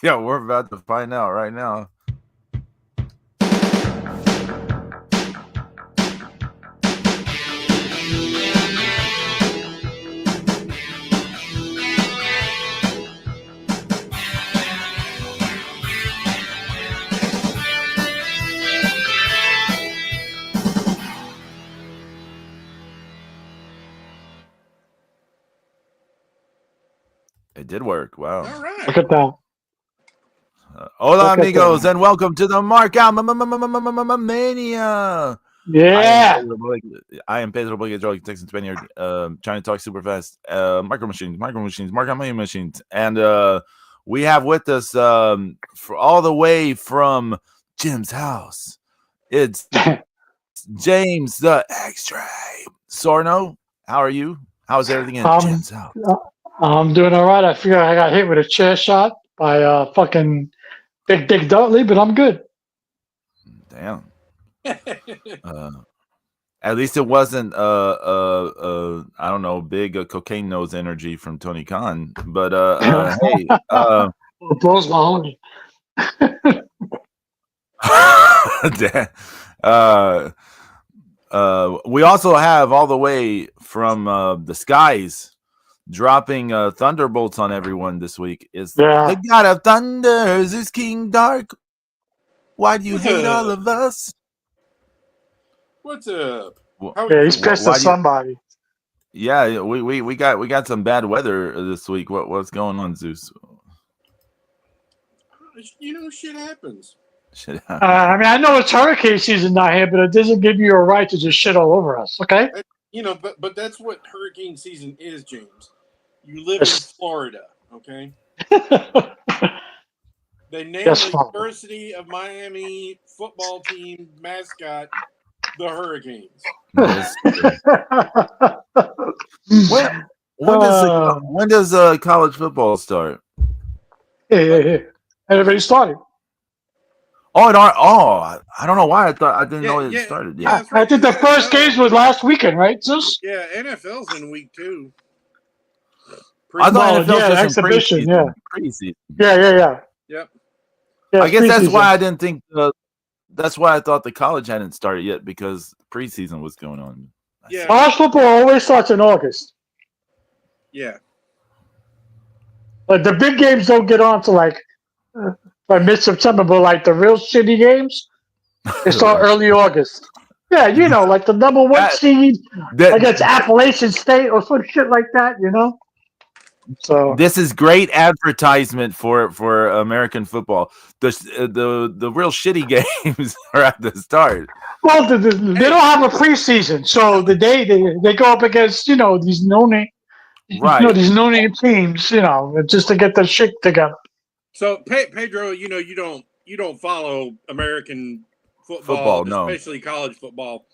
Yeah, we're about to find out right now. It did work. Wow. All right. Look at that. Hola, Look at amigos, that. and welcome to the Mark Out Mania. Yeah. I am Pedro Blake, Texan Spaniard, trying to talk super fast. Micro machines, Mark Out Mania machines. And we have with us for all the way from Jim's house, it's James the X-Ray. Sorno, how are you? How's everything in Jim's house? I'm doing all right. I figure I got hit with a chair shot by fucking Big Dick Dudley, but I'm good. Damn. At least it wasn't I don't know, big cocaine nose energy from Tony Khan. But hey, It blows my homie. we also have all the way from the skies dropping thunderbolts on everyone this week is the God of Thunders is King Dark. Why do you hate all of us? What's up? Yeah, he's pissed at somebody. Yeah, we got some bad weather this week. What's going on, Zeus? Shit happens. I mean, I know it's hurricane season not here, but it doesn't give you a right to just shit all over us, okay? But that's what hurricane season is, James. You live in Florida, okay? They named the University of Miami football team mascot the Hurricanes. When does college football start? Yeah. Everybody started. I don't know why I didn't know it started. Yeah, right. I think the first games was last weekend, right, Zeus? Yeah, NFL's in week 2. I thought NFL's just exhibition. Preseason. Yeah. Yep. Yeah, I guess that's why I didn't think. That's why I thought the college hadn't started yet, because preseason was going on. Yeah. College football always starts in August. Yeah. But the big games don't get on to like mid-September, but like the real shitty games, they start early August. Yeah, like the number 1 seed against Appalachian State or some shit like that, So this is great advertisement for American football. The real shitty games are at the start. Well, they don't have a preseason, so the day they go up against these no-name, these no-name teams, just to get their shit together. So Pedro, you don't follow American football, especially college football.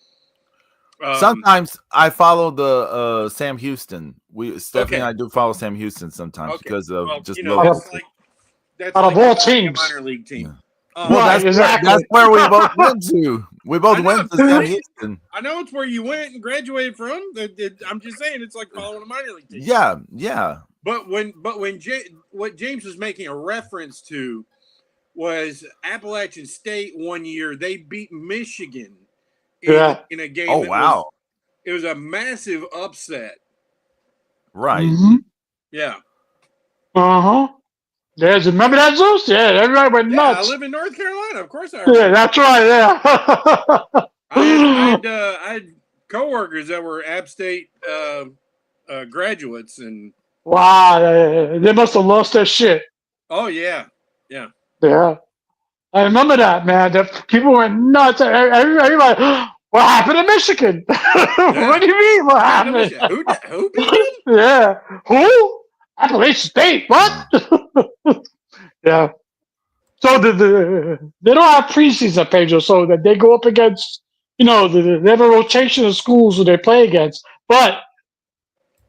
Sometimes I follow the Sam Houston. Stephanie and I do follow Sam Houston sometimes because of just local. That's out of all teams, minor league team. That's where we both went to. We both went to Sam Houston. I know it's where you went and graduated from. I'm just saying it's like following a minor league team. Yeah. But what James was making a reference to was Appalachian State one year. They beat Michigan in a game. Oh, wow. It was a massive upset. Right. Mm-hmm. Yeah. Uh-huh. Remember that, Zeus? Yeah, everybody went nuts. I live in North Carolina. Of course I remember. Yeah, that's right, yeah. I had coworkers that were App State graduates. And wow, they must have lost their shit. Oh, yeah. Yeah. Yeah. I remember that, man. The people went nuts. Everybody, what happened to Michigan? What do you mean? What happened? Who beat them? Yeah. Who? Appalachian State. What? Yeah. So they don't have preseason, Pedro, so that they go up against, they have a rotation of schools who they play against. But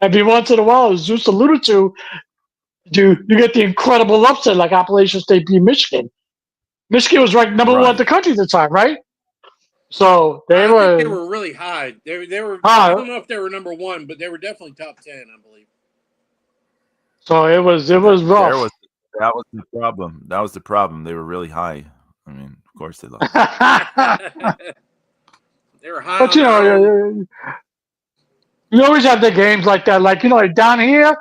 every once in a while, as Zeus alluded to, you get the incredible upset like Appalachian State beat Michigan. Michigan was ranked number 1 in the country at the time, right? So I think they were really high. They were. I don't know if they were number 1, but they were definitely top 10, I believe. So it was rough. That was the problem. That was the problem. They were really high. I mean, of course they lost. They were high But on their own. you always have the games like that. Like like down here,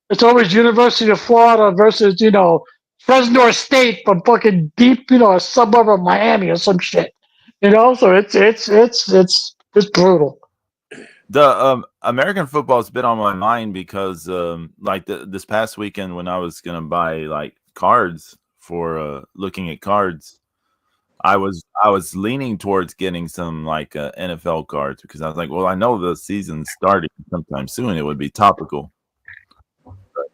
it's always University of Florida versus Fresno State from fucking deep, a suburb of Miami or some shit. So it's brutal. The American football's been on my mind because like this past weekend when I was gonna buy like cards for looking at cards, I was leaning towards getting some like NFL cards because I was like, well, I know the season's starting sometime soon. It would be topical. But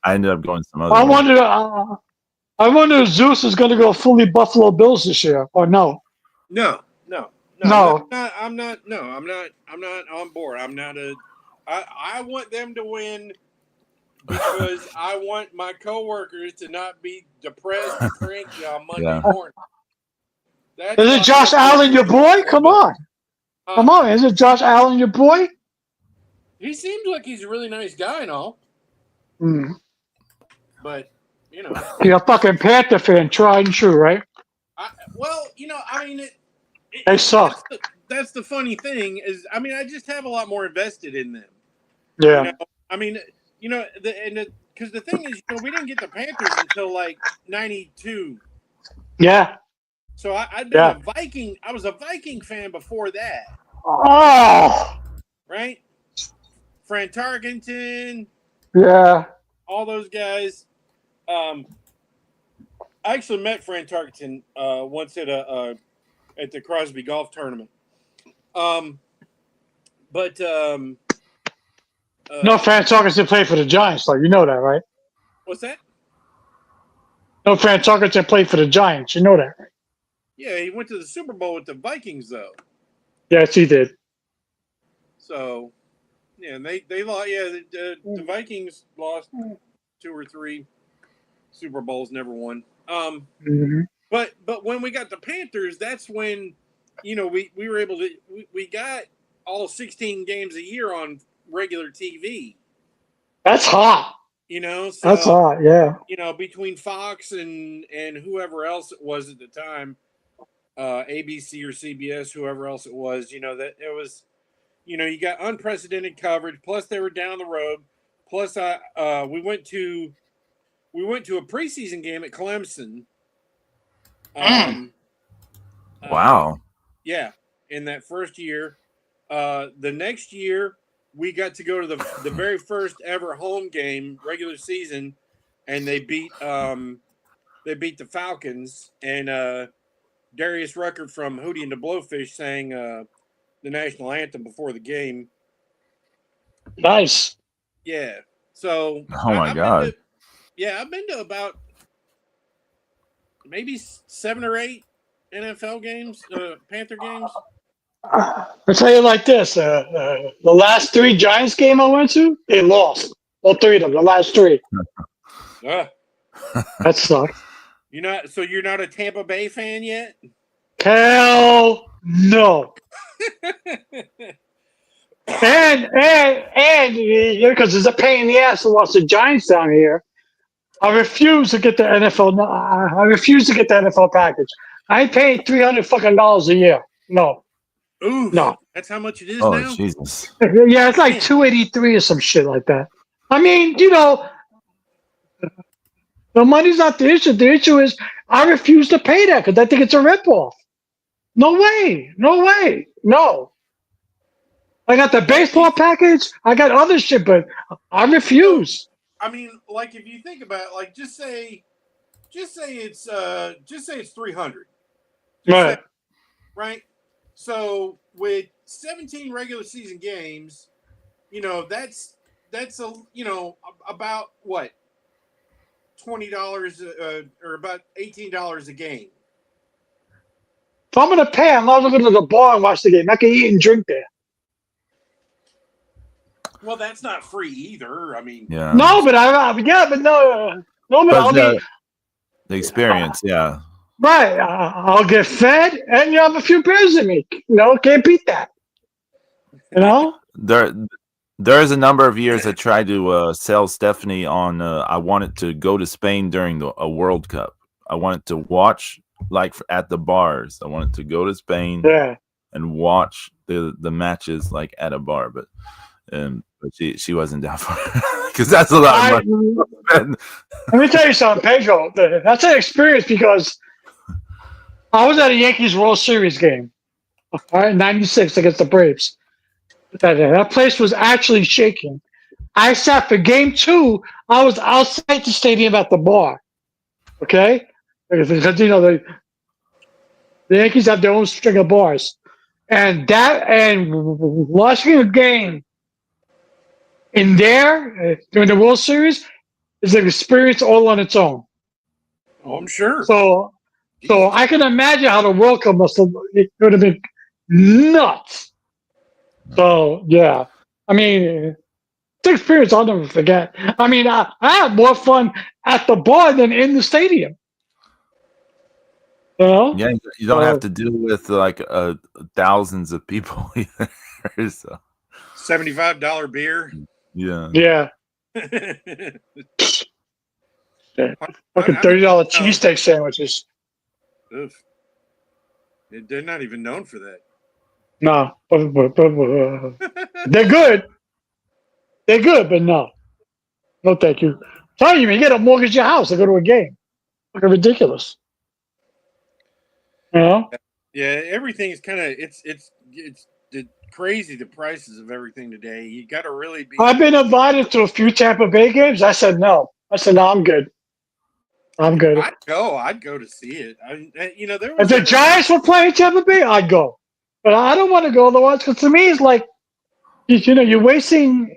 I ended up going some other. I wonder if Zeus is going to go fully Buffalo Bills this year or no. No. No. I'm not on board. I want them to win because I want my coworkers to not be depressed and cranky on Monday morning. Is it Josh Allen your boy? Come on. Come on. Is it Josh Allen your boy? He seems like he's a really nice guy and all. But, you're a fucking Panther fan, tried and true, right? They suck. That's the funny thing is, I just have a lot more invested in them. Yeah. Because the thing is, we didn't get the Panthers until like 92. Yeah. So I'd been a Viking. I was a Viking fan before that. Oh. Right? Fran Tarkenton. Yeah. All those guys. I actually met Fran Tarkenton once at the Crosby Golf Tournament. No, Fran Tarkenton played for the Giants, though. You know that, right? What's that? No, Fran Tarkenton played for the Giants. You know that, right? Yeah, he went to the Super Bowl with the Vikings, though. Yes, he did. So, yeah, they lost. Yeah, the Vikings lost 2 or 3 Super Bowls, never won. But when we got the Panthers, that's when we were able to we got all 16 games a year on regular TV. That's hot. So, that's hot. Yeah. Between Fox and whoever else it was at the time, ABC or CBS, whoever else it was, that it was, you got unprecedented coverage. Plus, they were down the road. Plus, we went to a preseason game at Clemson. Wow. Yeah, in that first year. The next year, we got to go to the very first ever home game, regular season, and they beat the Falcons. And Darius Rucker from Hootie and the Blowfish sang the national anthem before the game. Nice. Yeah. So. Oh my God. I've been to about maybe 7 or 8 NFL games, Panther games. I'll tell you like this: the last 3 Giants game I went to, they lost. All 3 of them. The last 3. That sucks. You're not a Tampa Bay fan yet? Hell no. and because it's a pain in the ass to watch the Giants down here, I refuse to get the NFL. I refuse to get the NFL package. I ain't paying $300 a year. No. Ooh, no. That's how much it is now? now? Jesus. Yeah, it's like $283 or some shit like that. I mean, the money's not the issue. The issue is I refuse to pay that because I think it's a ripoff. No way. No. I got the baseball package. I got other shit, but I refuse. I mean, like if you think about it, like just say it's 300. Right. Right. So with 17 regular season games, that's about what? $20 or about $18 a game. If I'm gonna pay, I'm not going to the bar and watch the game. I can eat and drink there. Well, that's not free either. I mean, yeah. No, but the experience, yeah. Right, I'll get fed, and you have a few beers in me. Can't beat that. There There's a number of years I tried to sell Stephanie on. I wanted to go to Spain during a World Cup. I wanted to watch at the bars. I wanted to go to Spain Yeah. and watch the matches at a bar, but she wasn't down for it because that's a lot of money. Let me tell you something, Pedro. That's an experience because I was at a Yankees World Series game, all right, '96 against the Braves. That place was actually shaking. I sat for game 2. I was outside the stadium at the bar. Okay, because the Yankees have their own string of bars, and watching a game in there during the World Series is an experience all on its own. Oh, I'm sure. So I can imagine how the World Cup it would have been nuts. So yeah, I mean, it's an experience I'll never forget. I mean, I had more fun at the bar than in the stadium. You know? Yeah, you don't have to deal with thousands of people either. So. $75 beer. Yeah. Yeah. Fucking $30 cheesesteak sandwiches. Oof. They're not even known for that. No, they're good. They're good, but no, thank you. I'm telling you, man, you got to mortgage your house to go to a game. Fucking ridiculous. You know? Yeah, everything's kind of it's crazy. The prices of everything today. You got to really be. I've been invited to a few Tampa Bay games. I said no. No, I'm good. I'm good. I'd go to see it. There was if the Giants were playing Tampa Bay, I'd go. But I don't want to go otherwise because to me, it's like, you're wasting.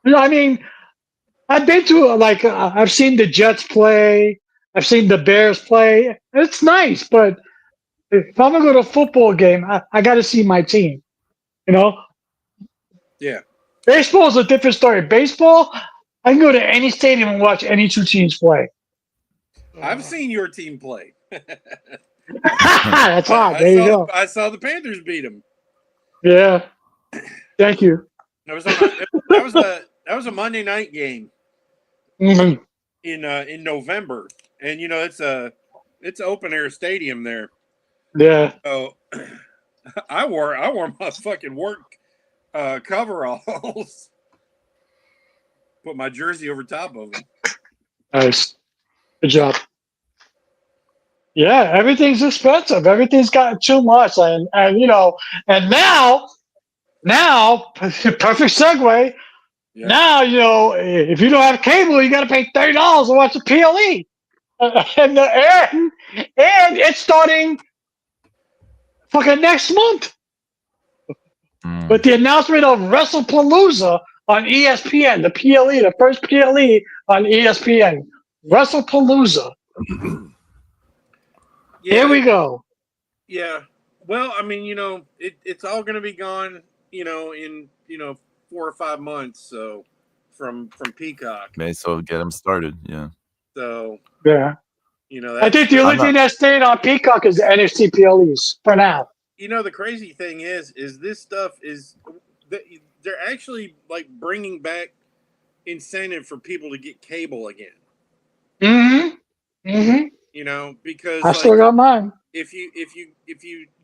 I mean, I've been to I've seen the Jets play. I've seen the Bears play. It's nice, but if I'm gonna go to a football game, I got to see my team. You know. Yeah. Baseball is a different story. Baseball, I can go to any stadium and watch any two teams play. I've seen your team play. That's hot. There you go. I saw the Panthers beat them. Yeah. Thank you. That was a Monday night game Mm-hmm. in November, and it's an open air stadium there. Yeah. So I wore my fucking work coveralls. Put my jersey over top of them. Nice. Good job. Yeah, everything's expensive. Everything's gotten too much, and now, perfect segue. Yeah. Now if you don't have cable, you got to pay $30 to watch the PLE, and it's starting fucking next month with the announcement of WrestlePalooza on ESPN. The PLE, the first PLE on ESPN. WrestlePalooza. Yeah, here we go. Yeah. Well, I mean, it's all going to be gone, in 4 or 5 months. So from Peacock. May so get them started. Yeah. So yeah, I think the only thing that stayed on Peacock is the NXT PLEs for now. The crazy thing is this stuff they're actually bringing back incentive for people to get cable again. Mm-hmm. Mm-hmm. Because I still got mine. If you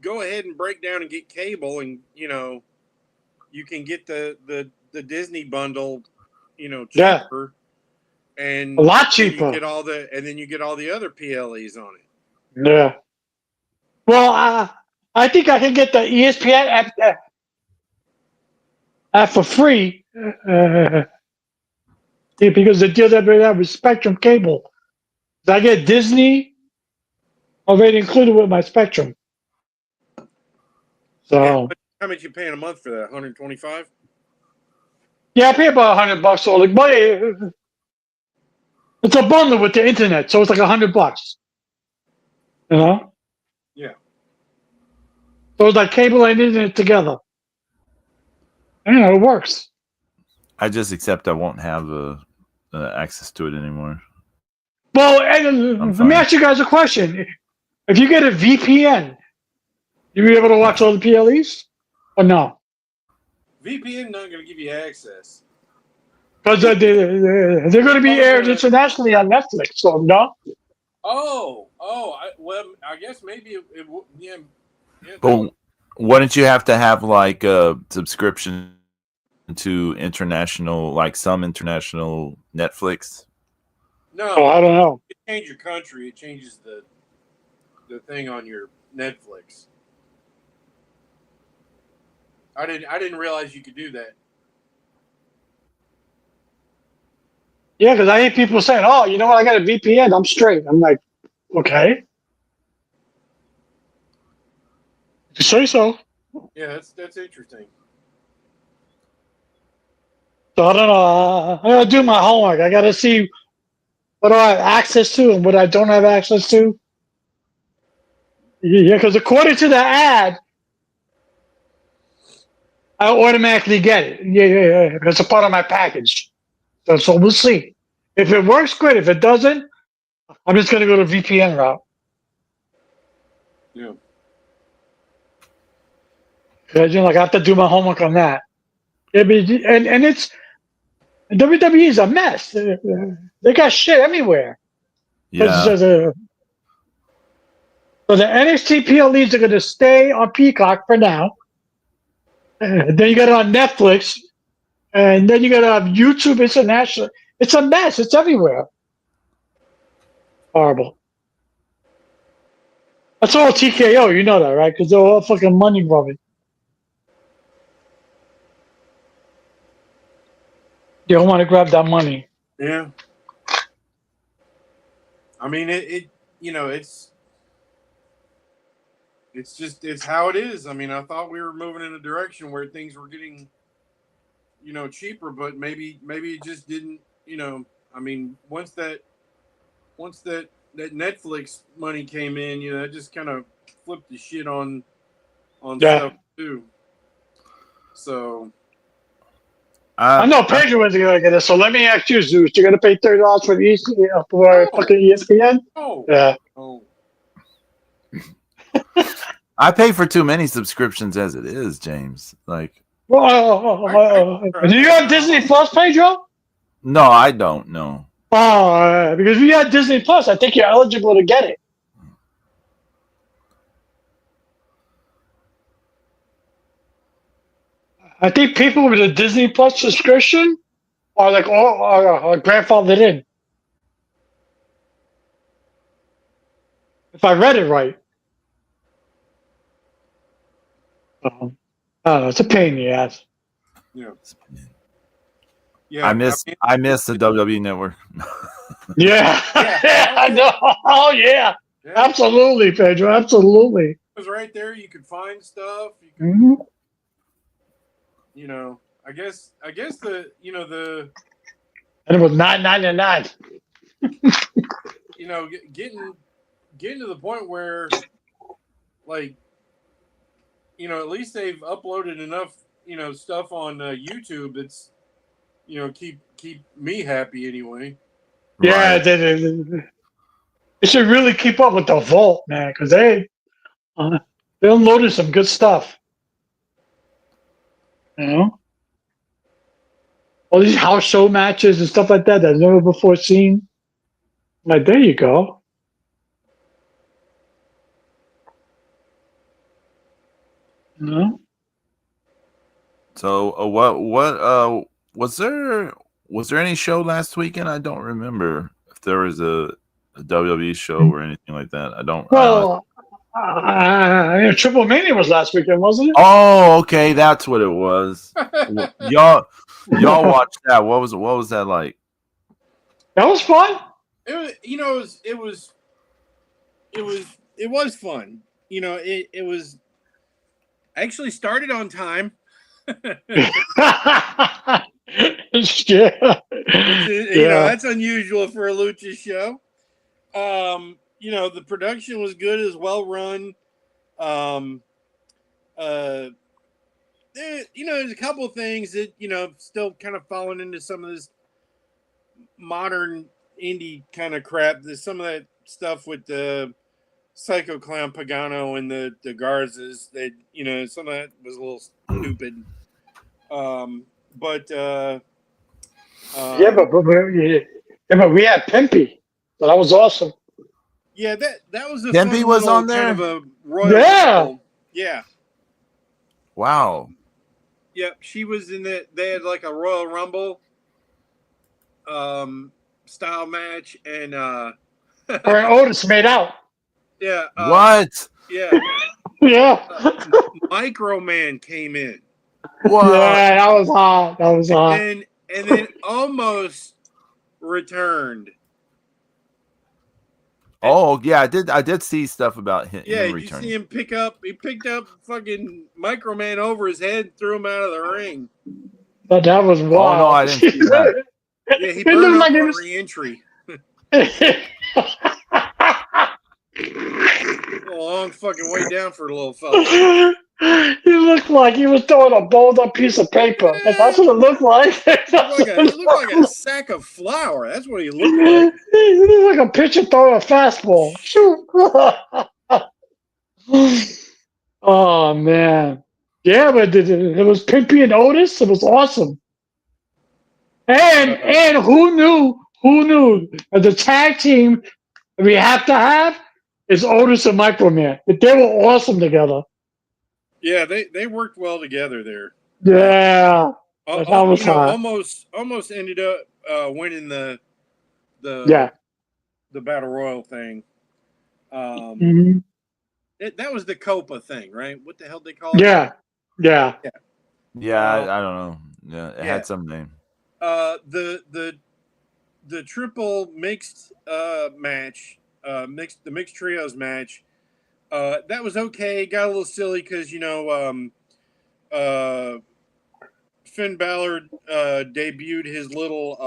go ahead and break down and get cable, and you can get the Disney bundle, cheaper, and a lot cheaper. Then you get all the other PLEs on it. Yeah. Well, I think I can get the ESPN app for free because the deal that we have with Spectrum Cable. I get Disney already included with my Spectrum. So how much you paying a month for that? $125? Yeah, I pay about $100. So it's a bundle with the internet, so it's like $100. Yeah. So it's like cable and internet together. It works. I just accept I won't have access to it anymore. Well, let me ask you guys a question. If you get a VPN, you be able to watch all the PLEs or no? VPN not going to give you access. Because they're going to be aired internationally on Netflix. So no. I guess maybe it yeah. But wouldn't you have to have like a subscription to international, like some international Netflix? No, I don't know. it changes your country. It changes the thing on your Netflix. I didn't realize you could do that. Yeah, because I hear people saying, "Oh, you know what? I got a VPN. I'm straight." I'm like, okay, you say so. Yeah, that's interesting. So I don't know. I gotta do my homework. I gotta see what I have access to and what I don't have access to. Yeah, because according to the ad, I automatically get it. Yeah. It's a part of my package. So we'll see. If it works, great. If it doesn't, I'm just gonna go to VPN route. Yeah. Like I have to do my homework on that. And it's WWE is a mess. They got shit everywhere. Yeah. So the NXT PLEs are going to stay on Peacock for now. Then you got it on Netflix, and then you got to have YouTube International. It's a mess. It's everywhere. Horrible. That's all TKO. You know that, right? Because they're all fucking money grubbing. They don't want to grab that money. Yeah. I mean, it's how it is. I mean, I thought we were moving in a direction where things were getting, cheaper, but maybe it just didn't. I mean, once that Netflix money came in, it just kind of flipped the shit on stuff too. So I know Pedro isn't going to get it, so let me ask you, Zeus. You're going to pay $30 for the fucking ESPN? Oh. Yeah. Oh. I pay for too many subscriptions as it is, James. Like, Do you have Disney Plus, Pedro? no, I don't know. Oh, because if you have Disney Plus, I think you're eligible to get it. I think people with a Disney Plus subscription are like are grandfathered in. If I read it right. I don't know. It's a pain in the ass. Yeah. I miss the WWE Network. Yeah. I know. Oh yeah. Absolutely, Pedro. Absolutely. It was right there. You could find stuff. You could, I guess the and it was $9.99. getting to the point where, like, at least they've uploaded enough, stuff on YouTube that's, keep me happy anyway. Yeah, they should really keep up with the Vault, man, because they're loading some good stuff. All these house show matches and stuff like that I've never before seen. Like, there you go. So what was there any show last weekend? I don't remember if there was a WWE show or anything like that. I don't. Well, Triple Mania was last weekend, wasn't it? Oh, okay, that's what it was. y'all watched that? What was that like? That was fun. It was fun. It was actually started on time. Yeah. That's unusual for a lucha show. The production was good, as well run. There's a couple of things that still kind of falling into some of this modern indie kind of crap. There's some of that stuff with the Psycho Clown Pagano and the Garzas that some of that was a little stupid. But Yeah, but we had Pimpy, so that was awesome. yeah, that was a Dempsey fun was little on kind there? of a Royal Yeah. Rumble. Yeah. Wow. Yep, she was in the. They had like a Royal Rumble style match, and Her and Otis made out. yeah, What? yeah, Yeah. Micro Man came in, What? Yeah, that was hot. That was hot. and then almost returned. Oh yeah, I did see stuff about him, Yeah, did you returning. see him pick up? He picked up fucking Micro Man over his head, threw him out of the ring. But that was wild. Oh no, I didn't see that. Yeah, he It burned looked up like on it was. re-entry. A long fucking way down for a little fella. He looked like he was throwing a balled up piece of paper. And that's what it looked like. He looked like a sack of flour. That's what he looked like. He looked like a pitcher throwing a fastball. Shoot. Oh man. Yeah, but it was Pimpy and Otis. It was awesome. And who knew that the tag team we have to have is Otis and Microman. They were awesome together. Yeah, they worked well together there. Yeah. That was hot. Almost ended up winning the Yeah. the battle royal thing. Mhm. That was the Copa thing, right? What the hell they call it? Yeah. Yeah. Yeah, I don't know. Yeah, it had some name. The triple mixed match, the mixed trios match. That was okay. Got a little silly because Finn Balor debuted his little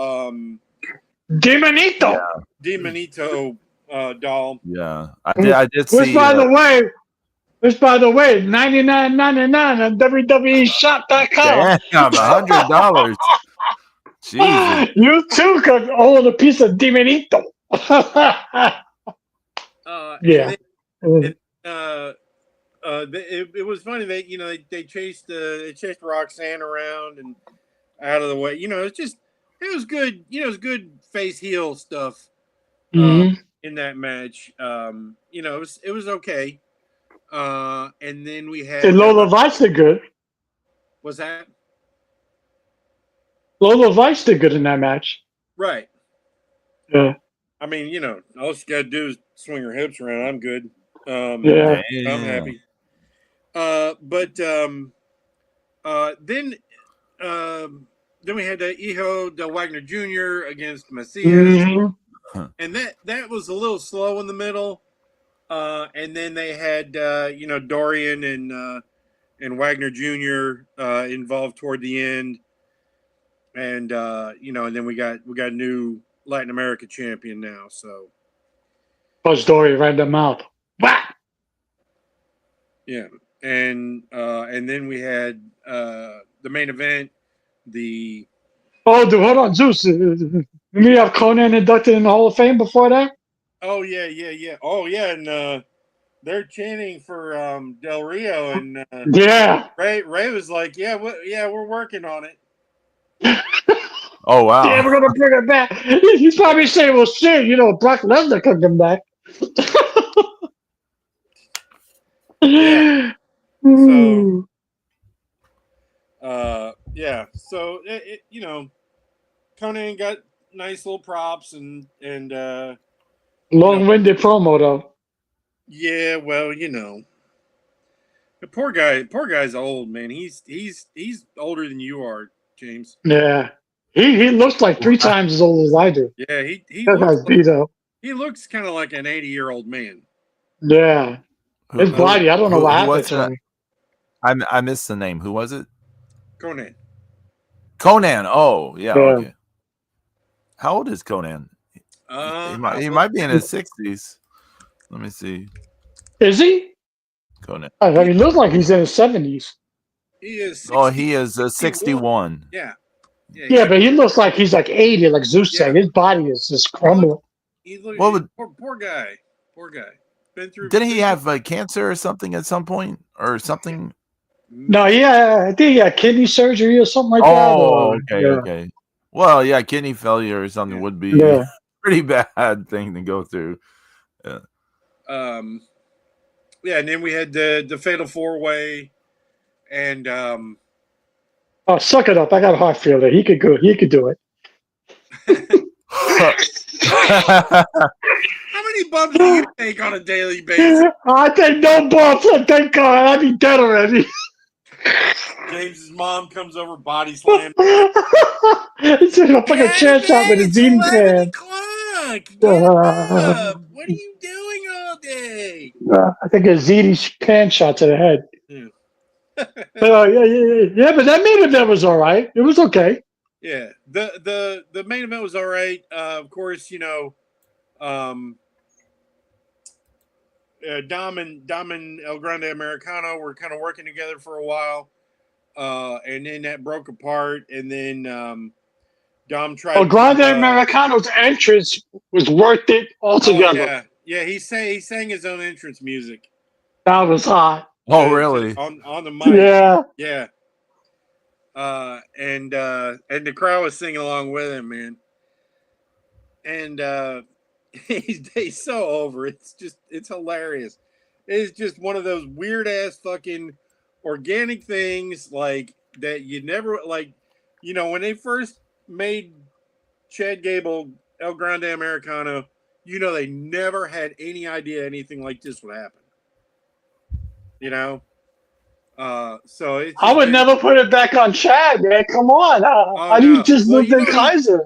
Demonito. Demonito doll. Yeah, I did see. Which, by the way, $99.99 on WWEshop.com. Damn, $100. Jesus. You too could own a piece of Demonito. Yeah. It was funny. They chased Roxanne around and out of the way. It was good. It was good face heel stuff in that match. It was okay. And then we had Lola Vice did good. Was that Lola Vice did good in that match. right? Yeah. I mean, all she got to do is swing her hips around. I'm good. Yeah. I'm happy. But then we had Hijo del Wagner Jr. against Macias, and that was a little slow in the middle. And then they had Dorian and Wagner Jr. Involved toward the end, and and then we got a new Latin America champion now. So Buzz Dorian right in the mouth. Whack! Yeah, and then we had the main event. Hold on, Zeus. We have Conan inducted in the Hall of Fame before that. Oh yeah. Oh yeah, and they're chanting for Del Rio, and yeah. Ray was like, we're working on it. Oh wow! Yeah, we're gonna bring it back. He's probably saying, "Well, shit, Brock Lesnar could come back." Yeah. So, So Conan got nice little props and long-winded promo though. Yeah, well, the poor guy's old, man. He's older than you are, James. Yeah, he looks like 3 times as old as I do. Yeah, he looks kind of like an 80-year-old man. Yeah, his body. I don't know what happened to him. I missed the name. Who was it? Conan. Oh, yeah. Okay. How old is Conan? He might be in his 60s. Let me see. Is he? Conan. I mean, he looks like he's in his 70s. He is. 60, he is 61. Yeah, but he looks like he's like 80, like Zeus said. His body is just crumbling. Poor guy. Poor guy. Been through. Didn't he have cancer or something at some point or something? No, yeah, I think he had kidney surgery or something like that. Oh, Or okay, yeah, okay. Well, yeah, kidney failure or something Yeah. would be yeah. pretty bad thing to go through. Um, yeah, and then we had the Fatal 4-Way, and Oh, suck it up! I got a heart failure. He could go. He could do it. how many bumps do you take on a daily basis? I take no bumps. Thank God. I'd be dead already. James's mom comes over, body slam. It's in a fucking chair shot with a It's ziti 11 pan. o'clock. Get up. What are you doing all day? I think a ziti pan shot to the head. Yeah. Yeah, but that main event was all right. It was okay. Yeah. The main event was all right. Of course, um, Dom and El Grande Americano were kind of working together for a while. And then that broke apart, and then Dom tried Well, Grande to. Americano's entrance was worth it Oh altogether. yeah. He sang his own entrance music That was hot. Oh, really? on the mic. Yeah. Yeah. And the crowd was singing along with him, man. And he's so over. It's hilarious. It's just one of those weird ass fucking organic things like that you never like. When they first made Chad Gable El Grande Americano, they never had any idea anything like this would happen. So it's I just would never put it back on Chad, man. Come on. How do you no. just Well, look at Kaiser?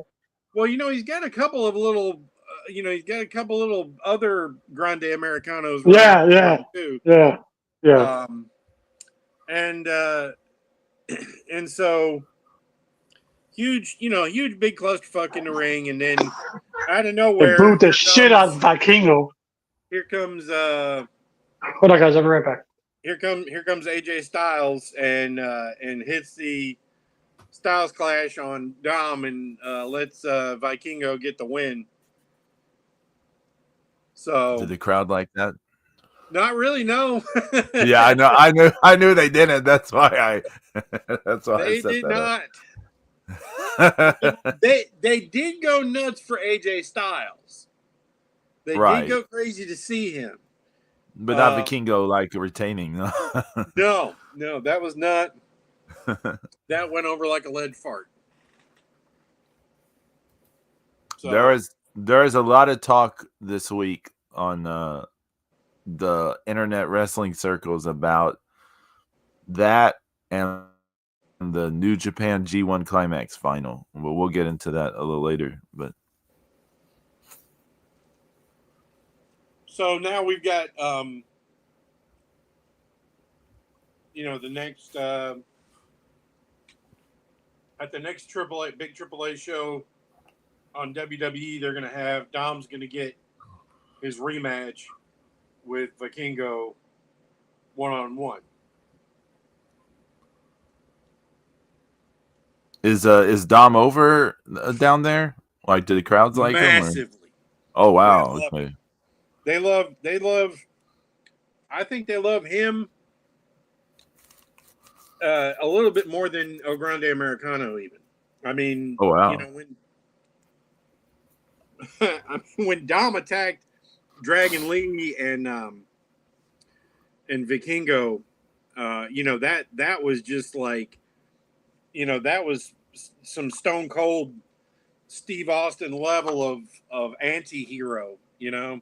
Well, he's got a couple of little, he's got a couple little other Grande Americanos running Yeah. too. Yeah. And and so huge, huge big clusterfuck in the ring, and then out of They nowhere, booed the shit out of Vikingo. here comes Hold on, guys. I'll be right back. here comes AJ Styles and hits the Styles Clash on Dom and lets Vikingo get the win. So Did the crowd like that? not really, no. Yeah, I knew they didn't. That's why I They set did that not. up. They did go nuts for AJ Styles. They Right. did go crazy to see him. But not Vikingo like retaining. No, that was not. That went over like a lead fart. So, there is a lot of talk this week on the internet wrestling circles about that and the New Japan G1 Climax final. But we'll get into that a little later. But so now we've got the next at the next big AAA show on WWE, they're going to have Dom's going to get his rematch with Vikingo 1-on-1. is Dom over down there? Like, do the crowds like Massively. him? Oh wow! Okay. They love. I think they love him a little bit more than El Grande Americano. Even. I mean, oh wow. When Dom attacked Dragon Lee and Vikingo, that was just like, that was some Stone Cold Steve Austin level of anti-hero, Yeah.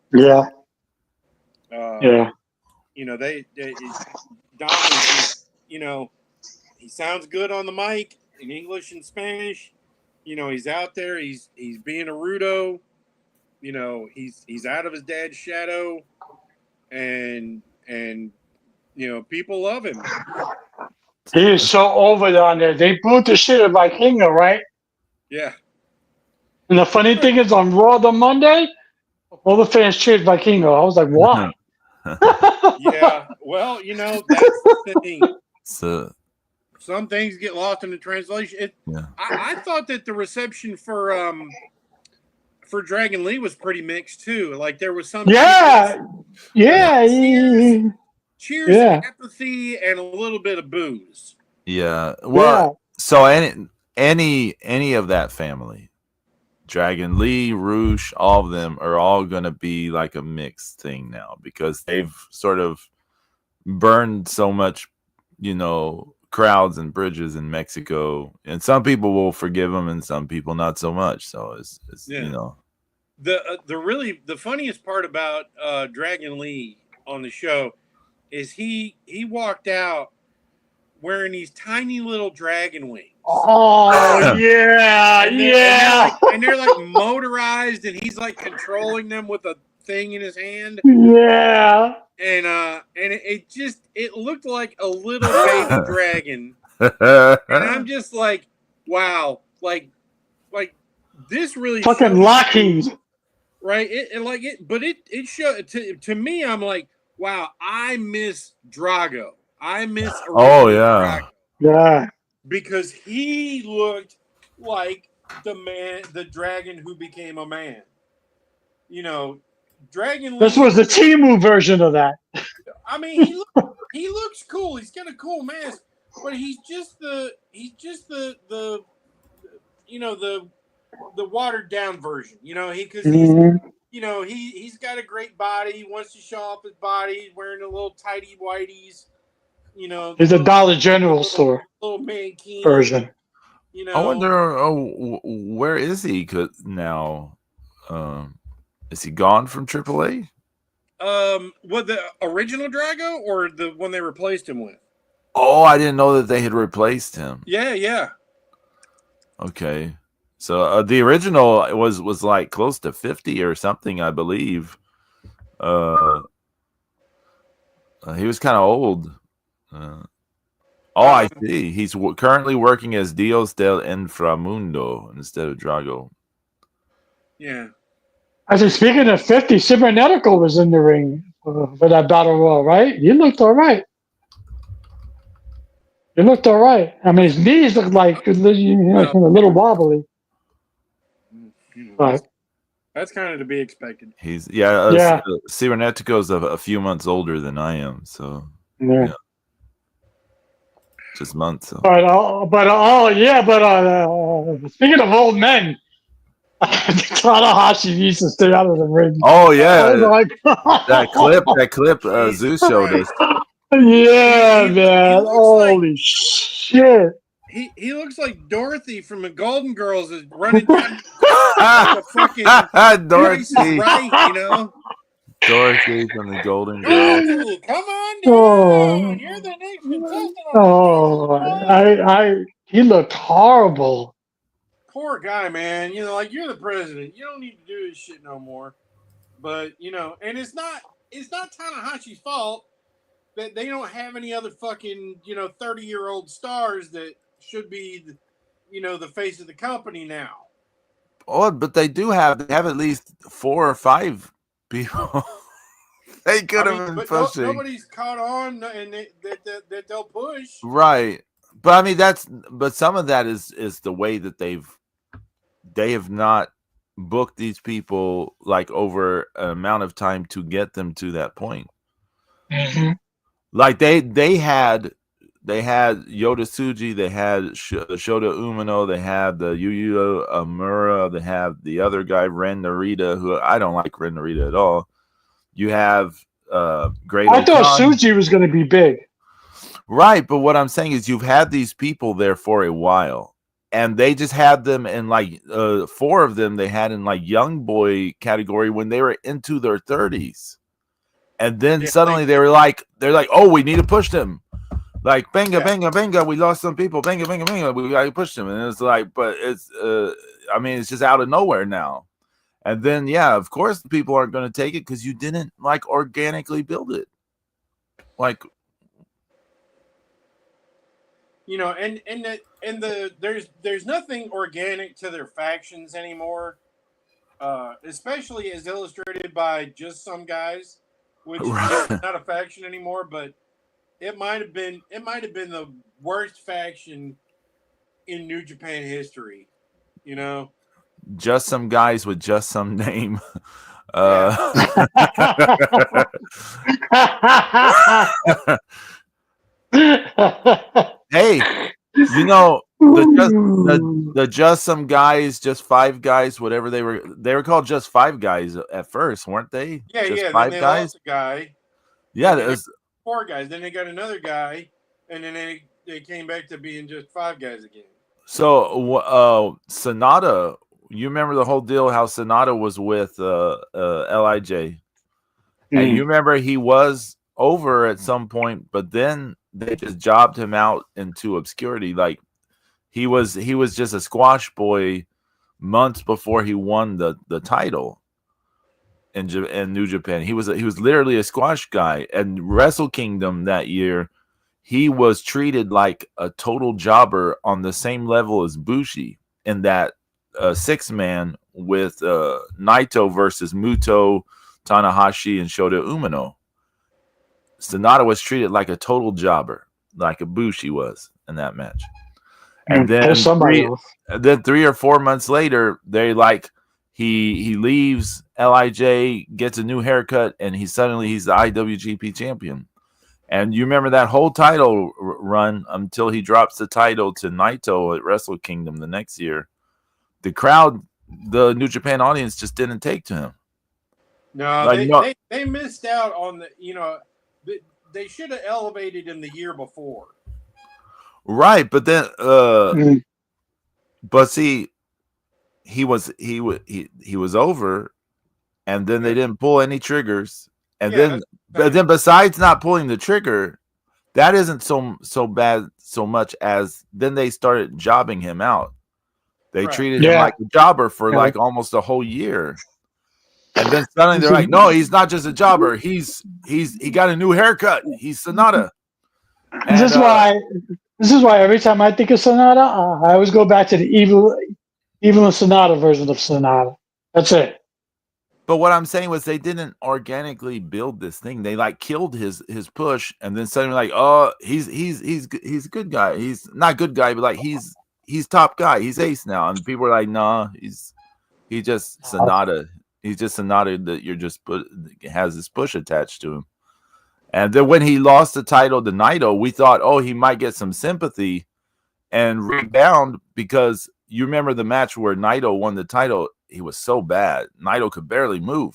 They Dom is just, he sounds good on the mic in English and Spanish. He's out there. He's being a rudo. He's out of his dad's shadow, and people love him. He is so over down there. They booed the shit at Vikingo, right? Yeah. And the funny thing is, on Raw the Monday, all the fans cheered Vikingo. I was like, why? Yeah. Well, that's the thing. So some things get lost in the translation. I thought that the reception for Dragon Lee was pretty mixed too. Like there was some yeah. cheers and apathy and a little bit of booze. Yeah. Well, so any of that family, Dragon Lee, Roosh, all of them are all going to be like a mixed thing now because they've sort of burned so much, crowds and bridges in Mexico, and some people will forgive them and some people not so much. So it's the funniest part about Dragon Lee on the show is he walked out wearing these tiny little dragon wings. Oh yeah, and they're like motorized, and he's like controlling them with a thing in his hand. Yeah, and it looked like a little baby dragon, and I'm just like, wow, like this really fucking Lockheed, right? It showed to me. I'm like, wow, I miss Drago. I miss Drago. Yeah, because he looked like the dragon who became a man. Dragon Lee. This was the Temu version of that. I mean, he looks cool. He's got a cool mask, but he's just the watered down version. He's got a great body. He wants to show off his body. He's wearing a little tighty whities. It's a Dollar General store little mankini version. I wonder, where is he now? Is he gone from AAA? What, the original Drago or the one they replaced him with? Oh, I didn't know that they had replaced him. Yeah. Okay, so the original was like close to 50 or something, I believe. He was kind of old. I see. He's currently working as Dios del Inframundo instead of Drago. Yeah. Actually, speaking of 50, Cybernetical was in the ring for that battle royal, right? He looked all right. I mean, his knees looked like a little wobbly. But that's kind of to be expected. He's Cybernetico's a few months older than I am, so yeah. Just months. So. Speaking of old men, Tanahashi needs to stay out of the ring. Oh yeah, that clip Zeus showed us. Yeah, man. Holy shit. He looks like Dorothy from the Golden Girls is running down the fucking Dorothy. Right, Dorothy from the Golden Girls. Come on down. You're the next contestant. He looked horrible. Poor guy, man. You're the president. You don't need to do this shit no more. But and it's not Tanahashi's fault that they don't have any other fucking 30-year-old stars that should be the face of the company now. Oh, but they have at least 4 or 5 people. They could have been pushing. Nobody's caught on, and that they'll push. Right, but I mean but some of that is the way that they have not booked these people like over an amount of time to get them to that point. Mm-hmm. Like they had Yoda Tsuji, they had Shota Umino, they had the Yuya Amura, they have the other guy Ren Narita, who I don't like Ren Narita at all. You have Great. I thought Tsuji was going to be big, right? But what I'm saying is you've had these people there for a while, and they just had them in like 4 of them they had in like young boy category when they were into their 30s. And then suddenly they're like, oh, we need to push them. Like, benga, we lost some people. Benga, we got to push them. And it's like, but it's, it's just out of nowhere now. And then, of course, the people aren't going to take it because you didn't like organically build it. Like, there's nothing organic to their factions anymore, especially as illustrated by just some guys. Which is not a faction anymore, but it might have been the worst faction in New Japan history. Just some guys with just some name. Hey, you know the just some guys, just five guys, whatever they were called just five guys at first, weren't they? Yeah, Just yeah. Then five they guys. lost a guy, Yeah, and that then they was, 4 guys. Then they got another guy, and then they came back to being just 5 guys again. so Sonata. You remember the whole deal how Sonata was with Lij, and you remember he was over at some point, but then they just jobbed him out into obscurity. Like he was just a squash boy months before he won the title in New Japan. He was literally a squash guy. And Wrestle Kingdom that year, he was treated like a total jobber on the same level as Bushi in that 6-man with Naito versus Muto, Tanahashi, and Shota Umino. Sonata was treated like a total jobber, like a Bushi was in that match. And then then 3 or 4 months later, they like he leaves Lij, gets a new haircut, and he's the IWGP champion. And you remember that whole title run until he drops the title to Naito at Wrestle Kingdom the next year. The crowd, the New Japan audience, just didn't take to him. No, they missed out on they should have elevated him the year before. Right, but then but see, he was over, and then they didn't pull any triggers. And then besides not pulling the trigger, that isn't so bad so much as then they started jobbing him out. They treated him like a jobber for like almost a whole year. And then suddenly they're like, no, he's not just a jobber. He got a new haircut. He's Sonata. And, this is why every time I think of Sonata, I always go back to the evil Sonata version of Sonata. That's it. But what I'm saying was they didn't organically build this thing. They like killed his push, and then suddenly like, oh, he's a good guy. He's not good guy, but like he's top guy. He's ace now, and people are like, nah, he's just Sonata. He's just Sonata that you're just has this push attached to him. And then when he lost the title to Naito, we thought, oh, he might get some sympathy and rebound, because you remember the match where Naito won the title. He was so bad. Naito could barely move.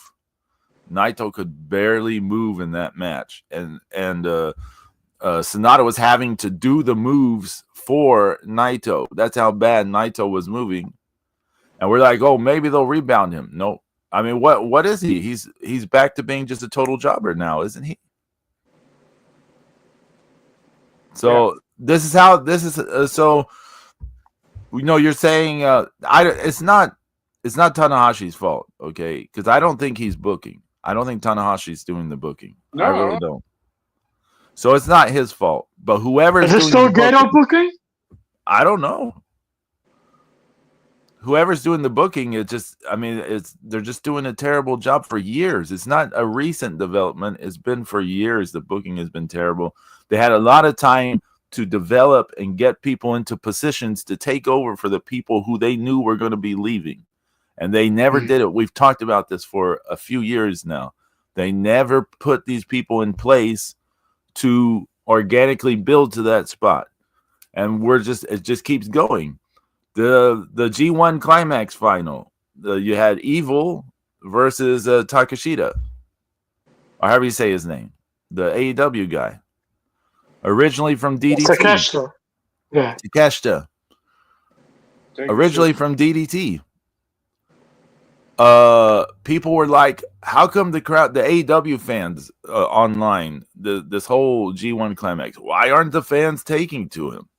Naito could barely move in that match. And Sonata was having to do the moves for Naito. That's how bad Naito was moving. And we're like, oh, maybe they'll rebound him. No. I mean, what is he? He's back to being just a total jobber now, isn't he? So this is so you're saying it's not Tanahashi's fault, okay? Because I don't think he's booking. I don't think Tanahashi's doing the booking. No. I really don't. So it's not his fault. But whoever's doing still Gedo booking? I don't know. Whoever's doing the booking, they're just doing a terrible job for years. It's not a recent development. It's been for years. The booking has been terrible. They had a lot of time to develop and get people into positions to take over for the people who they knew were going to be leaving. And they never did it. We've talked about this for a few years now. They never put these people in place to organically build to that spot. And it just keeps going. The G1 Climax final, you had Evil versus Takeshita, or however you say his name, the AEW guy, originally from DDT. Takeshita. Yeah. Takeshita. Originally from DDT. People were like, how come the AEW fans online, this whole G1 Climax, why aren't the fans taking to him?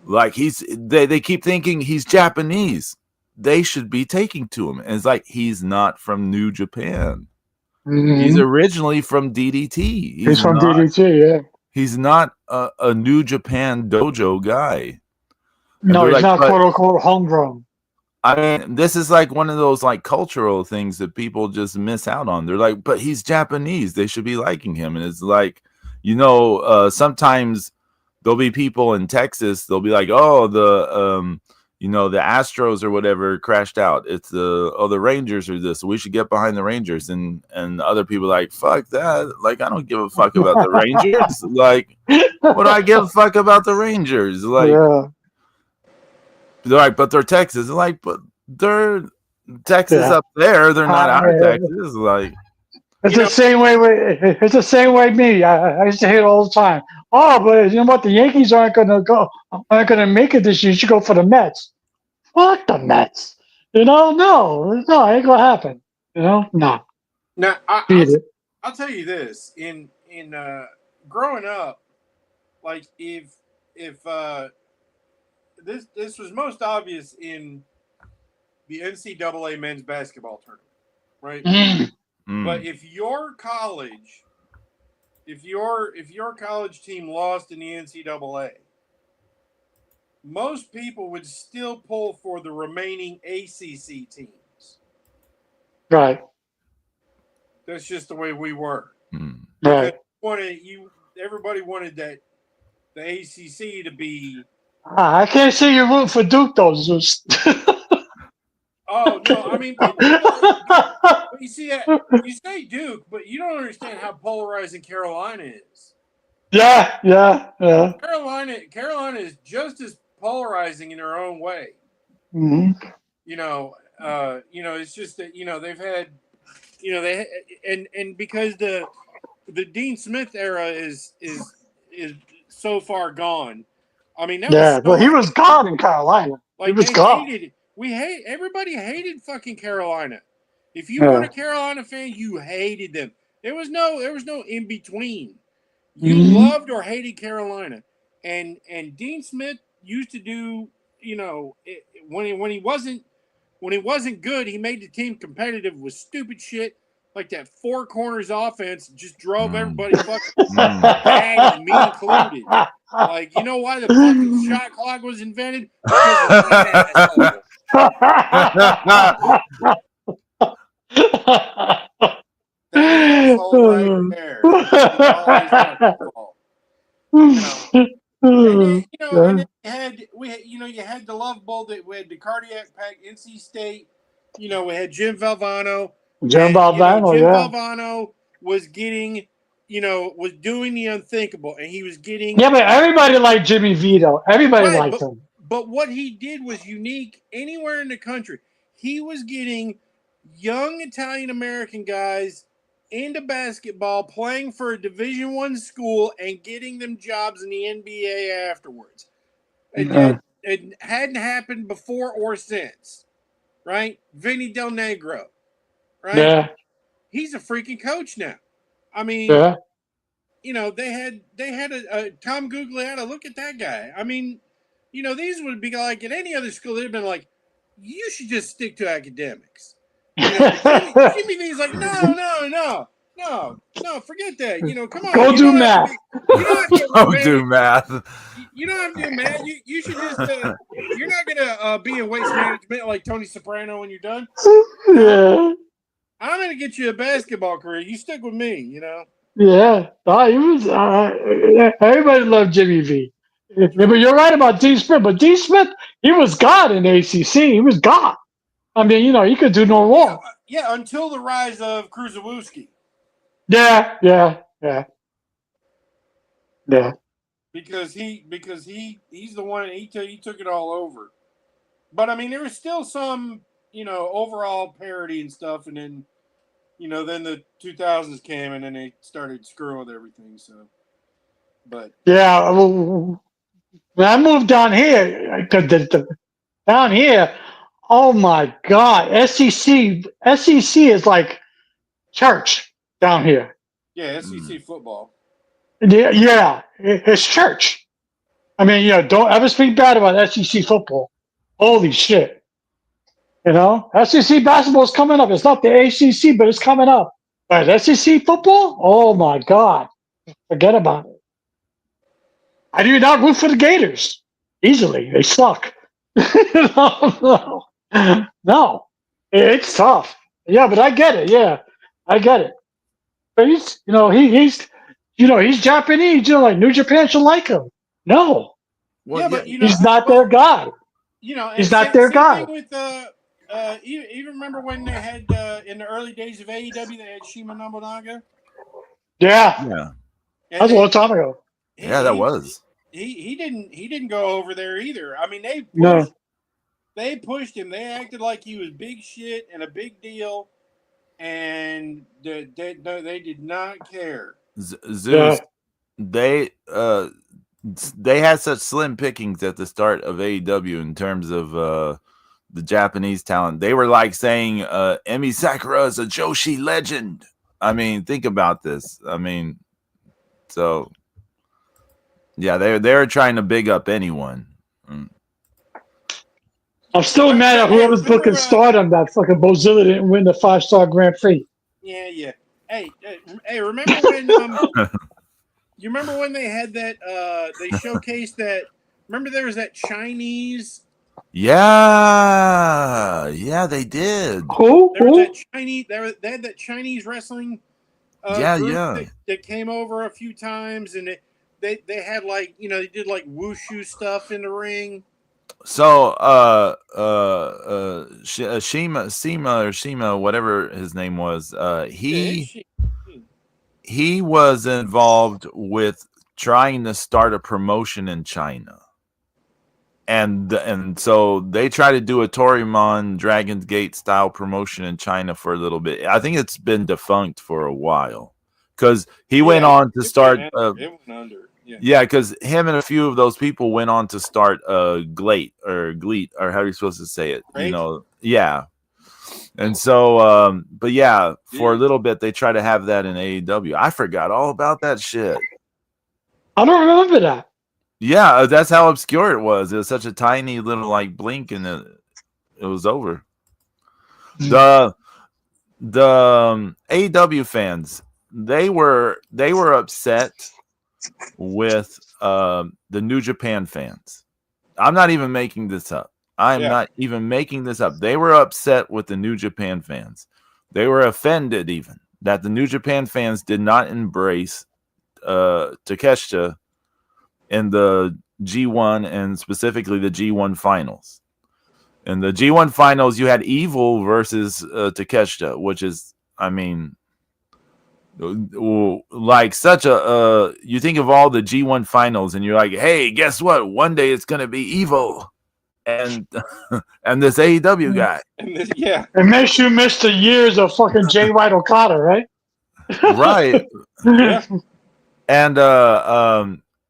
Like they keep thinking he's Japanese. They should be taking to him. And it's like, he's not from New Japan. Mm-hmm. He's originally from DDT. He's from DDT, yeah. He's not a New Japan dojo guy. No, he's not quote unquote homegrown. I mean, this is like one of those like cultural things that people just miss out on. They're like, but he's Japanese. They should be liking him. And it's like, sometimes there'll be people in Texas. They'll be like, oh, the Astros or whatever crashed out. It's the Rangers or this. We should get behind the Rangers, and other people like, fuck that. Like, I don't give a fuck about the Rangers. Like, what do I give a fuck about the Rangers? Like, Yeah. they're like, but they're Texas. Like, but they're Texas up there. They're not our Texas. Like, it's the same way. It's the same way. Me, I used to hear it all the time. Oh, but you know what? The Yankees aren't going to make it this year. You should go for the Mets. Fuck the Mets. No, ain't gonna happen. No. Now, Beat it. I'll tell you this: in growing up, like if this was most obvious in the NCAA men's basketball tournament, right? But if your college team lost in the NCAA, most people would still pull for the remaining ACC teams. Right. That's just the way we were. Right. Everybody wanted that the ACC to be. I can't see you rooting for Duke, though. Oh no! I mean, but you see that you say Duke, but you don't understand how polarizing Carolina is. Yeah. Carolina is just as polarizing in their own way. Mm-hmm. It's just that they've had, and because the Dean Smith era is so far gone. I mean, but he was gone in Carolina. Like, he was gone. Everybody hated fucking Carolina. If you weren't a Carolina fan, you hated them. There was no in between. You loved or hated Carolina, and Dean Smith used to do, when he wasn't good, he made the team competitive with stupid shit like that four corners offense. Just drove everybody fucking mad, me included. Like, you know why the fucking shot clock was invented? Because of that asshole. That asshole right there. And then you had the Love Bowl, that we had the Cardiac Pack, NC State. We had Jim Valvano. Jim Valvano was getting, was doing the unthinkable, and he was getting. Yeah, but everybody liked Jimmy Vito. Everybody liked him. But what he did was unique anywhere in the country. He was getting young Italian American guys into basketball, playing for a Division I school, and getting them jobs in the NBA afterwards. And it hadn't happened before or since, right? Vinny Del Negro, right? Yeah. He's a freaking coach now. I mean, they had a Tom Gugliotta. Look at that guy. I mean, these would be like at any other school. They'd have been like, you should just stick to academics. Jimmy V's like, no, forget that. Come on. Go do math. You don't have to do math. You don't have to do math. You should just, you're not going to be in waste management like Tony Soprano when you're done. Yeah. I'm going to get you a basketball career. You stick with me, Yeah. He was, everybody loved Jimmy V. Yeah, but you're right about Dean Smith. But Dean Smith, he was God in ACC. He was God. I mean, he could do no wrong. Yeah, until the rise of Kruzewski. Yeah. Because he's the one, he took it all over. But I mean, there was still some, overall parity and stuff, and then, then the 2000s came, and then they started screwing with everything. So, but yeah, when I moved down here, down here, oh my God, SEC is like church down here. Yeah, SEC football. Yeah, it's church. I mean, don't ever speak bad about SEC football. Holy shit. SEC basketball is coming up. It's not the ACC, but it's coming up. But SEC football? Oh my God. Forget about it. I do not root for the Gators easily. They suck. No. It's tough. Yeah, but I get it. Yeah, I get it. But he's Japanese. Like New Japan should like him. No. Well, yeah, but he's not their guy. you know, and He's not their same guy. thing with you remember when they had in the early days of AEW they had Shima Nobunaga, Yeah, Yeah. that and was a long time ago. Yeah, that he was. he didn't go over there either. I mean, No. they pushed him. They acted like he was big shit and a big deal, and they did not care. Zeus, Yeah. they had such slim pickings at the start of AEW in terms of the Japanese talent. They were like saying Emi Sakura is a Joshi legend. I mean, think about this. I mean, so yeah, they're trying to big up anyone. Mm. I'm still mad at Hey, whoever's remember? booking Stardom that fucking Bozilla didn't win the 5-star Grand Prix. Yeah. Hey, remember when you remember when they had that they showcased that? Remember there was that Chinese. Yeah, they did. Who? There was that Who? Chinese. They had that Chinese wrestling Yeah, group yeah. that came over a few times, and they had like they did like wushu stuff in the ring. So, Shima, whatever his name was, Yeah, he was involved with trying to start a promotion in China. And so they tried to do a Torimon Dragon's Gate style promotion in China for a little bit. I think it's been defunct for a while because he went on to start. It went under. Yeah, because him and a few of those people went on to start Glate or how are you supposed to say it? Great. Yeah. And so, but yeah, for a little bit they tried to have that in AEW. I forgot all about that shit. I don't remember that. Yeah, that's how obscure it was. It was such a tiny little like blink, and it was over. The AEW fans, they were upset with the New Japan fans. I'm not even making this up. Not even making this up. They were upset with the New Japan fans. They were offended even that the New Japan fans did not embrace Takeshita in the G1 and specifically the G1 finals. In the G1 finals, you had Evil versus Takeshita, which is, I mean, like such a you think of all the G1 finals and you're like, hey, guess what? One day it's gonna be Evil and and this AEW guy. It makes you miss the years of fucking Jay White Okada, right? Right. And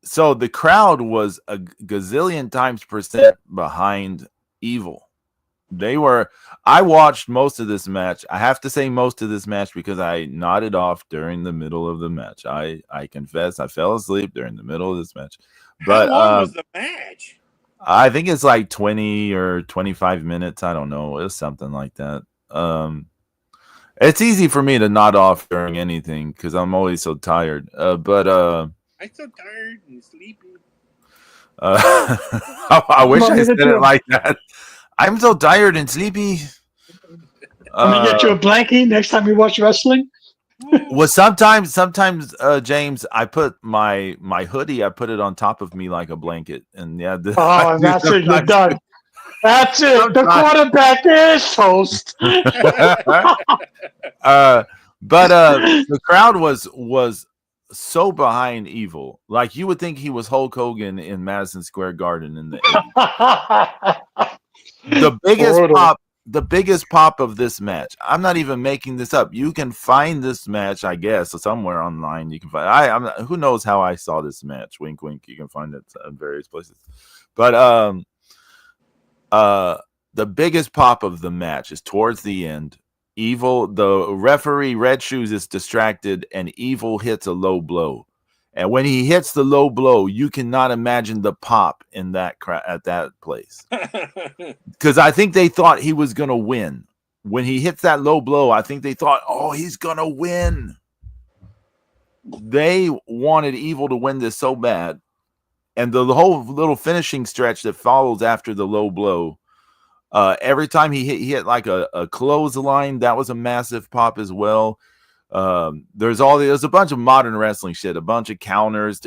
so the crowd was a gazillion times percent behind Evil. I watched most of this match. I have to say most of this match because I nodded off during the middle of the match. I confess I fell asleep during the middle of this match. But how long was the match? I think it's like 20 or 25 minutes. I don't know. It was something like that. It's easy for me to nod off during anything because I'm always so tired. But I'm so tired and sleepy. I wish I said it like that. I'm so tired and sleepy. Let me get you a blankie next time you watch wrestling. Well, sometimes, James, I put my hoodie. I put it on top of me like a blanket, and yeah. That's it. You're done. That's it. The quarterback is toast. But the crowd was so behind Evil. Like you would think he was Hulk Hogan in Madison Square Garden in the 80s. The biggest pop of this match. I'm not even making this up. You can find this match, I guess, somewhere online. You can find. Who knows how I saw this match? Wink, wink. You can find it in various places. But the biggest pop of the match is towards the end. Evil, the referee Red Shoes is distracted, and Evil hits a low blow. And when he hits the low blow, you cannot imagine the pop in that at that place. Because I think they thought he was going to win. When he hits that low blow, I think they thought, oh, he's going to win. They wanted Evil to win this so bad. And the whole little finishing stretch that follows after the low blow, every time he hit like a clothesline, that was a massive pop as well. There's a bunch of modern wrestling shit, a bunch of counters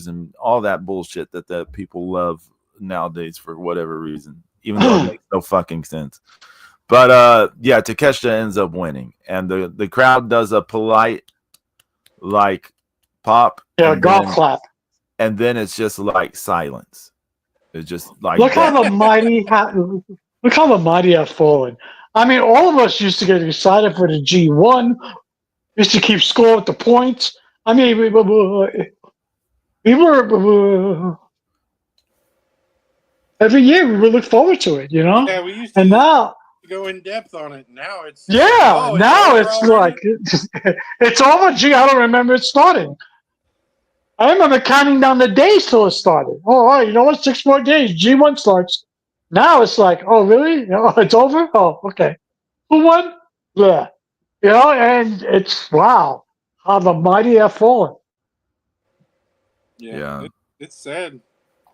and all that bullshit that people love nowadays for whatever reason. even though it makes no fucking sense. But yeah, Takeshita ends up winning, and the crowd does a polite like pop, and golf then clap. and then it's just like silence. It's just like Look how that. the mighty look how the mighty have fallen. I mean, all of us used to get excited for the G1. Used to keep score with the points. I mean, we were every year we would look forward to it, you know. Yeah, we used And to now, go in depth on it. Now it's just like, yeah, oh, it's now over it's already. like it's over. Gee, I don't remember it starting. I remember counting down the days till it started. Oh, all right, you know what? 6 more days. G1 starts. Now it's like, oh, really? Oh, it's over? Oh, okay. Who won? Yeah. You know, and it's wow how the mighty have fallen. Yeah. It's sad.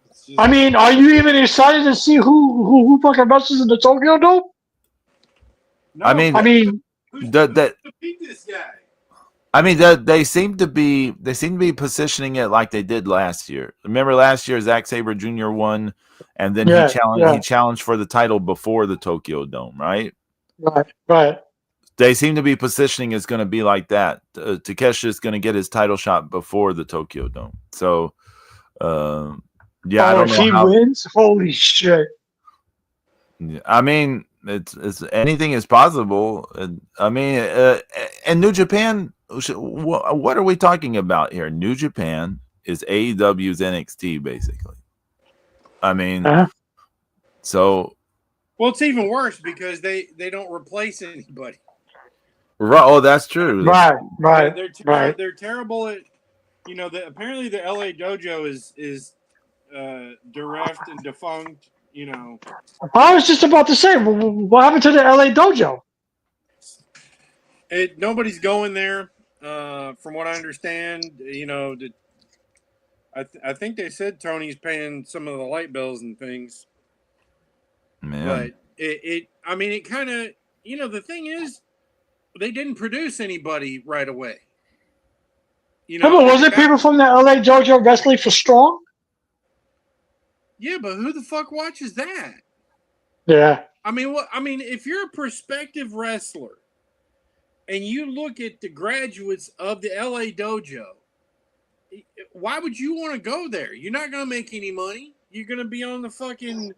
It's just, I mean, are you even excited to see who fucking wrestles in the Tokyo Dome? no, I mean, who's that to beat this guy? I mean, they seem to be positioning it like they did last year. Remember last year, Zack Sabre Jr. won, and then he challenged for the title before the Tokyo Dome, right? Right. They seem to be positioning it's going to be like that. Takeshi is going to get his title shot before the Tokyo Dome. So, yeah, I don't know if he wins, holy shit! I mean, it's anything is possible. I mean, and New Japan. What are we talking about here? New Japan is AEW's NXT, basically. I mean, so. Well, it's even worse because they don't replace anybody. Right. Oh, that's true. Right. They're terrible at, you know. Apparently the LA Dojo is bereft and defunct. You know. I was just about to say, what happened to the LA Dojo? Nobody's going there, from what I understand. You know, I think they said Tony's paying some of the light bills and things. Man. But I mean, it kind of, you know, the thing is, they didn't produce anybody right away. You know, but was it people from the LA Dojo wrestling for Strong? Yeah, but who the fuck watches that? Yeah. I mean, what? I mean, if you're a prospective wrestler and you look at the graduates of the LA Dojo, why would you want to go there? You're not going to make any money. You're going to be on the fucking.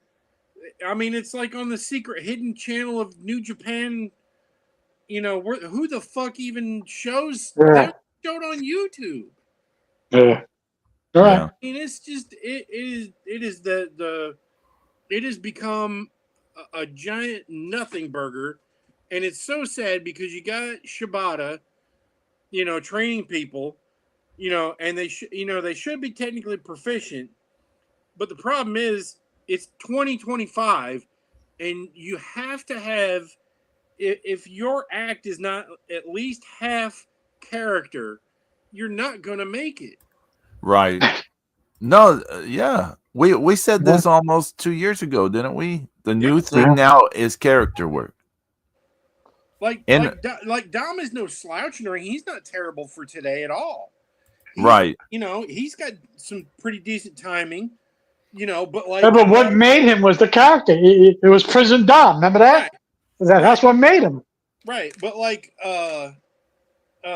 I mean, it's like on the secret hidden channel of New Japan. You know, who the fuck even shows? They showed on YouTube. Yeah. All right. I mean, it's just it has become a giant nothing burger, and it's so sad because you got Shibata, you know, training people, you know, and they should be technically proficient, but the problem is it's 2025, and you have to have, if your act is not at least half character, you're not gonna make it. Right. No, yeah. We said this almost 2 years ago, didn't we? The new thing now is character work. Like Dom is no slouch, or he's not terrible for today at all. Right. You know, he's got some pretty decent timing, you know, but like. Yeah, but what made him was the character. It was Prison Dom. Remember that? Right. That's what made him. Right, but like,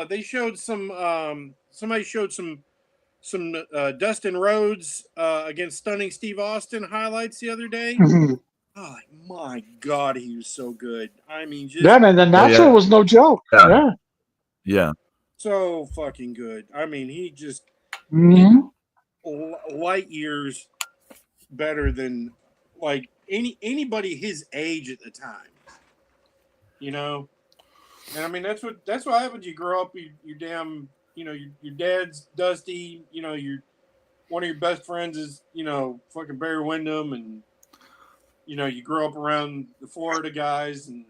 they showed some. Somebody showed some Dustin Rhodes against Stunning Steve Austin highlights the other day. Mm-hmm. Oh my God, he was so good. I mean, just man, the natural was no joke. Yeah. So fucking good. I mean, he just light years better than like anybody his age at the time. You know, and I mean that's what happens. You grow up, you damn, you know, your dad's Dusty. You know, one of your best friends is, you know, fucking Barry Windham, and you know, you grow up around the Florida guys, and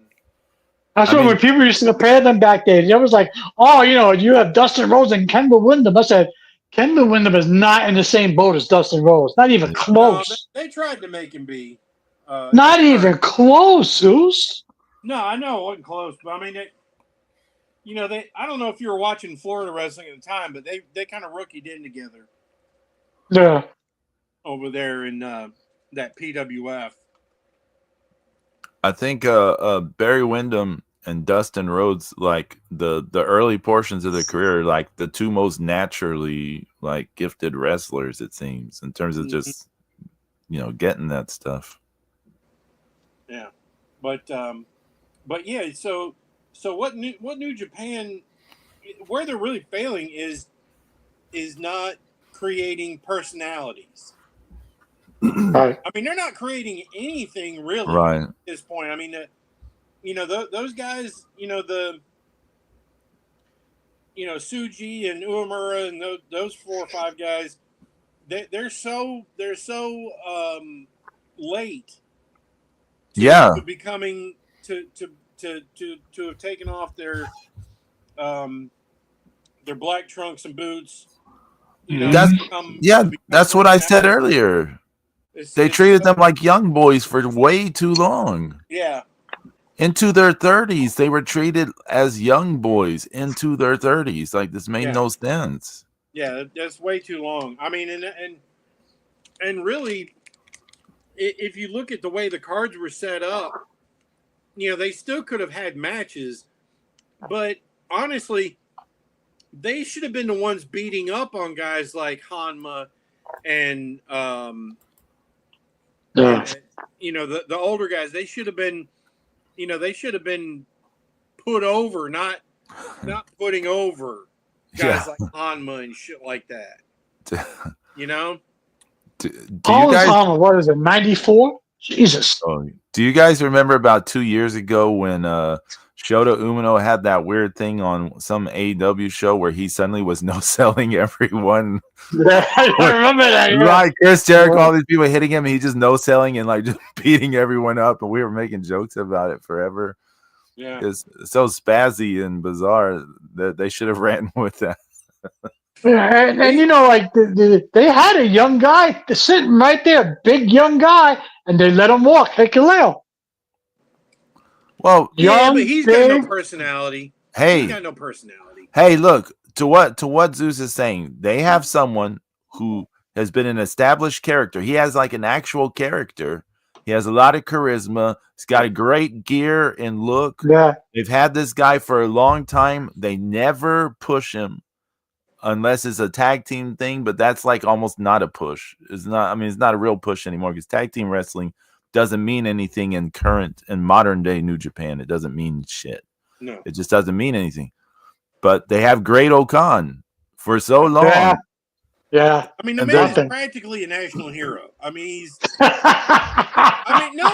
that's when people used to compare them back then. It was like, oh, you know, you have Dustin Rhodes and Kendall Windham. I said, Kendall Windham is not in the same boat as Dustin Rhodes. Not even close. No, they tried to make him be. Not even close, Zeus. No, I know it wasn't close, but I mean, you know, I don't know if you were watching Florida wrestling at the time, but they kind of rookied in together. Yeah. Over there in that PWF. I think Barry Windham and Dustin Rhodes, like the early portions of their career, like the two most naturally like gifted wrestlers, it seems, in terms of just getting that stuff. Yeah, but yeah. So what New Japan, where they're really failing is not creating personalities. Right. I mean, they're not creating anything really Right. at this point. I mean, those guys, Suji and Uemura and those 4 or 5 guys, they're so late to becoming to have taken off their black trunks and boots. That's that's what I said earlier. They treated them like young boys for way too long. Yeah. Into their 30s, they were treated as young boys into their 30s. Like, this made no sense. Yeah, that's way too long. I mean, and really, if you look at the way the cards were set up, they still could have had matches, but honestly, they should have been the ones beating up on guys like Hanma and the older guys. They should have been, they should have been put over, not putting over guys like Hanma and shit like that. Do you guys? What is it? 94? Jesus. Do you guys remember about 2 years ago when Shota Umino had that weird thing on some AEW show where he suddenly was no-selling everyone? Yeah, I remember that. Yeah. Like Chris Jericho, all these people hitting him, and he just no-selling and like just beating everyone up, and we were making jokes about it forever. Yeah, it's so spazzy and bizarre that they should have ran with that. And like they had a young guy sitting right there, big young guy, and they let him walk. Hikuleo. Well, but he's got no personality. Hey, he's got no personality. Hey, look, to what Zeus is saying, they have someone who has been an established character. He has like an actual character. He has a lot of charisma. He's got a great gear and look. Yeah. They've had this guy for a long time. They never push him unless it's a tag team thing, but that's like almost not a push. It's not a real push anymore because tag team wrestling doesn't mean anything in modern day New Japan. It doesn't mean shit. No. It just doesn't mean anything. But they have Great Okan for so long. Yeah. I mean, the man is practically a national hero. I mean, he's.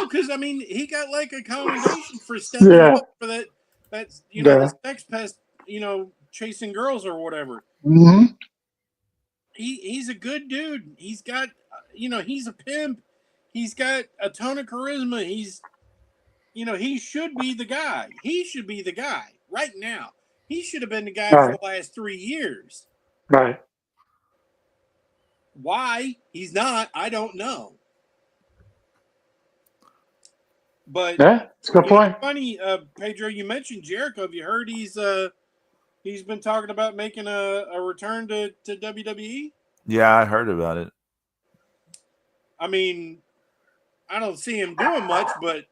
Because he got like a commendation for stepping up for that. That's the sex pest. Chasing girls or whatever. Mm-hmm. He's a good dude. He's got he's a pimp. He's got a ton of charisma. He's he should be the guy. He should be the guy right now. He should have been the guy for the last 3 years. Right. Why he's not, I don't know. But it's a good point. Funny, Pedro, you mentioned Jericho. Have you heard he's been talking about making a return to WWE? Yeah, I heard about it. I mean, I don't see him doing much, but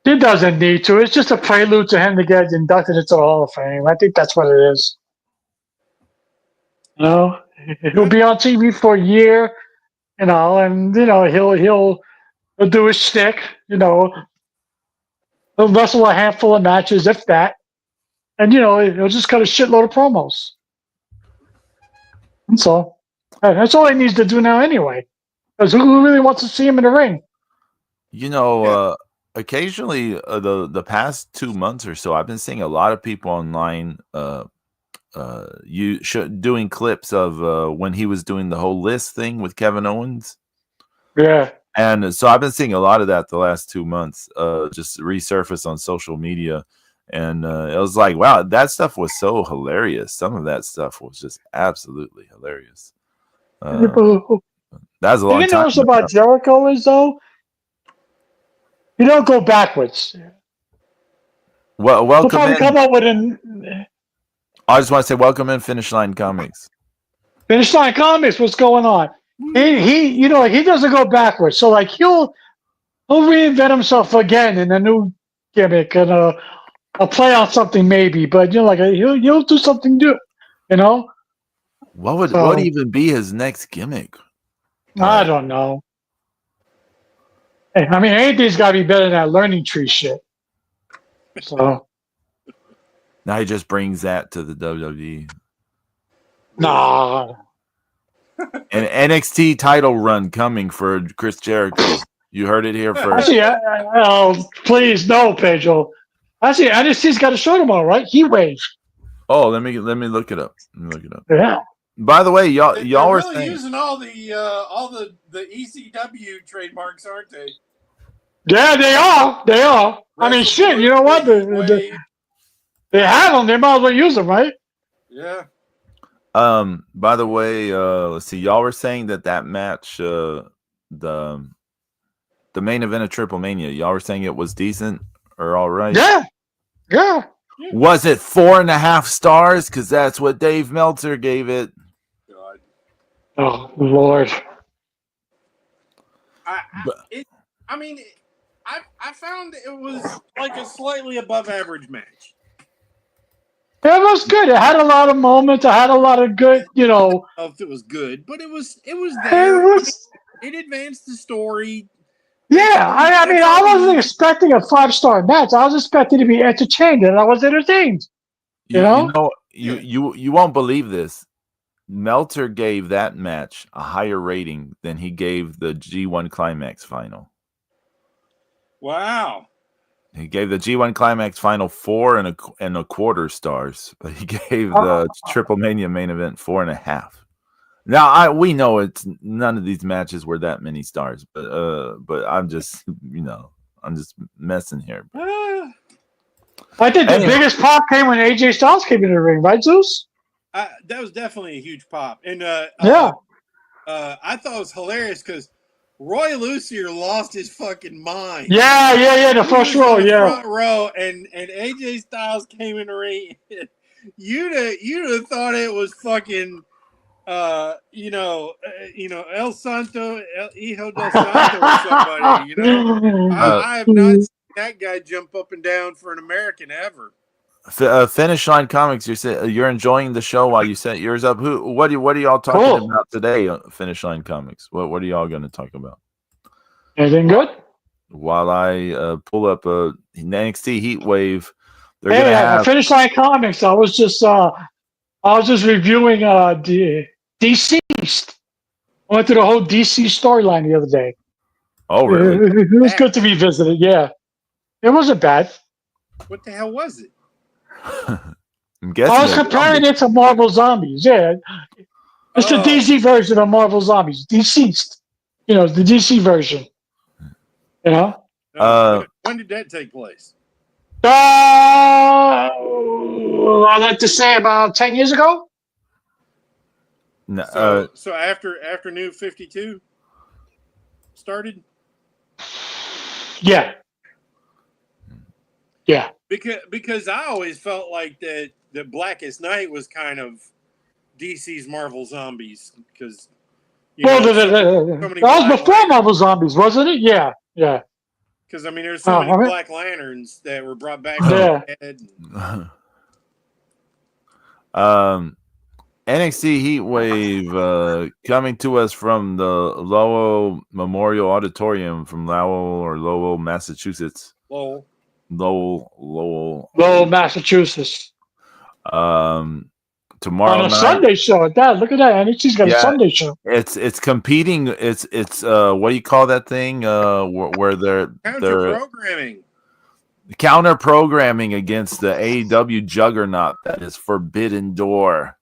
he doesn't need to. It's just a prelude to him to get inducted into the Hall of Fame. I think that's what it is. He'll be on TV for a year, and he'll do his shtick. He'll wrestle a handful of matches, if that, and he'll just cut a shitload of promos. That's all. That's all he needs to do now, anyway. Because who really wants to see him in the ring? Occasionally, the past 2 months or so, I've been seeing a lot of people online doing clips of when he was doing the whole list thing with Kevin Owens. Yeah. And so I've been seeing a lot of that the last 2 months just resurface on social media. And it was like, wow, that stuff was so hilarious. Some of that stuff was just absolutely hilarious. That was a long time. The thing I know about Jericho is, though, you don't go backwards. Well, welcome in. Come up with an. I just want to say, welcome in Finish Line Comics. Finish Line Comics, what's going on? He doesn't go backwards. So like he'll he'll reinvent himself again in a new gimmick and a play on something maybe, but like he'll do something new, you know. What would So, even be his next gimmick? I don't know. Hey, I mean, anything's got to be better than that learning tree shit. So, Now he just brings that to the WWE. nah. An NXT title run coming for Chris Jericho. You heard it here first. Actually, oh, please, no, Pedro. Actually, NXT's got a show tomorrow, right? Heat Wave. Oh, let me look it up. Let me look it up. Yeah. By the way, y'all They're were really saying, using all the ECW trademarks, aren't they? Yeah, they are. They are. I mean, shit, you know what? Wave. They have them. They might as well use them, right? Yeah. by the way, let's see. Y'all were saying that match, the main event of Triple Mania. Y'all were saying it was decent or all right. Yeah. Yeah. Was it 4.5 stars? Because that's what Dave Meltzer gave it. God. Oh Lord. I found it was like a slightly above average match. It was good. It had a lot of moments. It had a lot of good, I don't know if it was good, but it was there. It advanced the story. Yeah, I mean, I wasn't expecting a 5-star match. I was expecting to be entertained, and I was entertained. You know? You won't believe this. Meltzer gave that match a higher rating than he gave the G1 Climax final. Wow. He gave the G1 Climax final 4.25 stars, but he gave the Triple Mania main event 4.5. Now we know it's none of these matches were that many stars, but I'm just I'm just messing here. I think the biggest pop came when AJ Styles came in the ring, right, Zeus? That was definitely a huge pop, and yeah, I thought it was hilarious because Roy Lucier lost his fucking mind. Yeah, the first row, front row, and AJ Styles came in the ring. You'd have thought it was fucking. El Santo, El Hijo del Santo, or somebody. I have not seen that guy jump up and down for an American ever. Finish Line Comics, you're enjoying the show while you set yours up. What are y'all talking about today? Finish Line Comics. What are y'all going to talk about? Anything good? While I pull up an NXT Heat Wave, they're going to have Finish Line Comics. I was just reviewing Deceased. I went through the whole DC storyline the other day. Oh, really? It was good to be visited. Yeah, it wasn't bad. What the hell was it? I'm guessing I was comparing it to Marvel Zombies. Yeah, it's the DC version of Marvel Zombies. Deceased. The DC version. When did that take place? I like to say about 10 years ago. No, so after New 52 started? Yeah. Because I always felt like that Blackest Night was kind of DC's Marvel Zombies because that was before Marvel Zombies, wasn't it? Yeah. Because there's so many Black Lanterns that were brought back from the dead. NXT Heat Wave coming to us from the Lowell Memorial Auditorium from Lowell, Massachusetts. Lowell, Massachusetts. Tomorrow on a night, Sunday show. Dad, look at that. NXT's got a Sunday show. It's competing. It's what do you call that thing? Where they're counter programming against the AEW juggernaut that is Forbidden Door.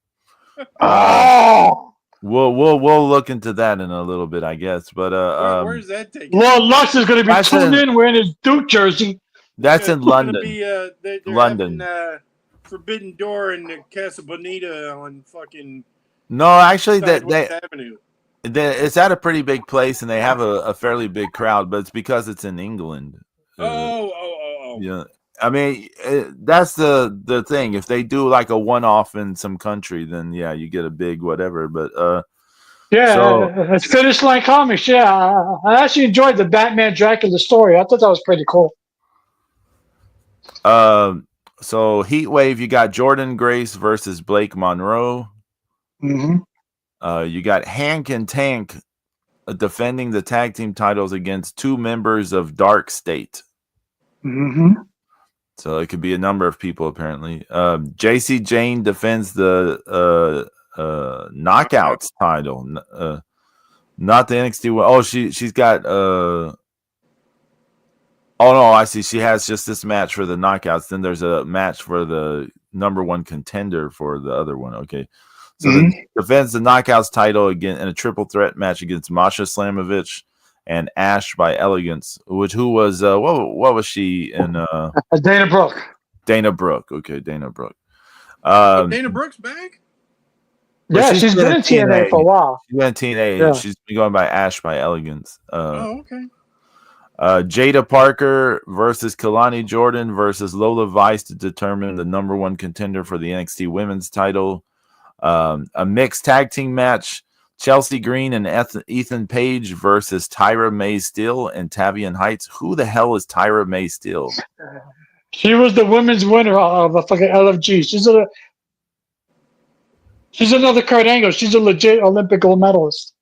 We'll look into that in a little bit, I guess. But where's that taking? Lord Lux is going to be tuned in wearing his Duke jersey. That's in London. They're London. Having, Forbidden Door in the Casa Bonita on fucking. No, actually, Avenue. It's at a pretty big place, and they have a fairly big crowd. But it's because it's in England. Yeah. I mean, that's the thing. If they do like a one-off in some country, then yeah, you get a big whatever. But Yeah, it's Finish Line Comics. Yeah, I actually enjoyed the Batman Dracula story. I thought that was pretty cool. So Heat Wave, you got Jordan Grace versus Blake Monroe. Mm-hmm. You got Hank and Tank defending the tag team titles against two members of Dark State. Mm-hmm. So it could be a number of people apparently. JC Jane defends the Knockouts title. Not the NXT one. Oh, she's got oh no, I see. She has just this match for the Knockouts. Then there's a match for the number one contender for the other one. Okay. So defends the Knockouts title again in a triple threat match against Masha Slamovich and Ash by Elegance, who was what was she in Dana Brooke. Dana Brooke. Okay, Dana Brooke. Dana Brooke's back? Yeah, she's been in TNA for a while. She's been in TNA. Yeah. She's been going by Ash by Elegance. Okay. Jada Parker versus Kalani Jordan versus Lola Vice to determine the number one contender for the NXT Women's title. A mixed tag team match. Chelsea Green and Ethan Page versus Tyra May Steele and Tavian Heights. Who the hell is Tyra May Steele? She was the women's winner of a fucking LFG. She's another Kurt Angle. She's a legit Olympic gold medalist.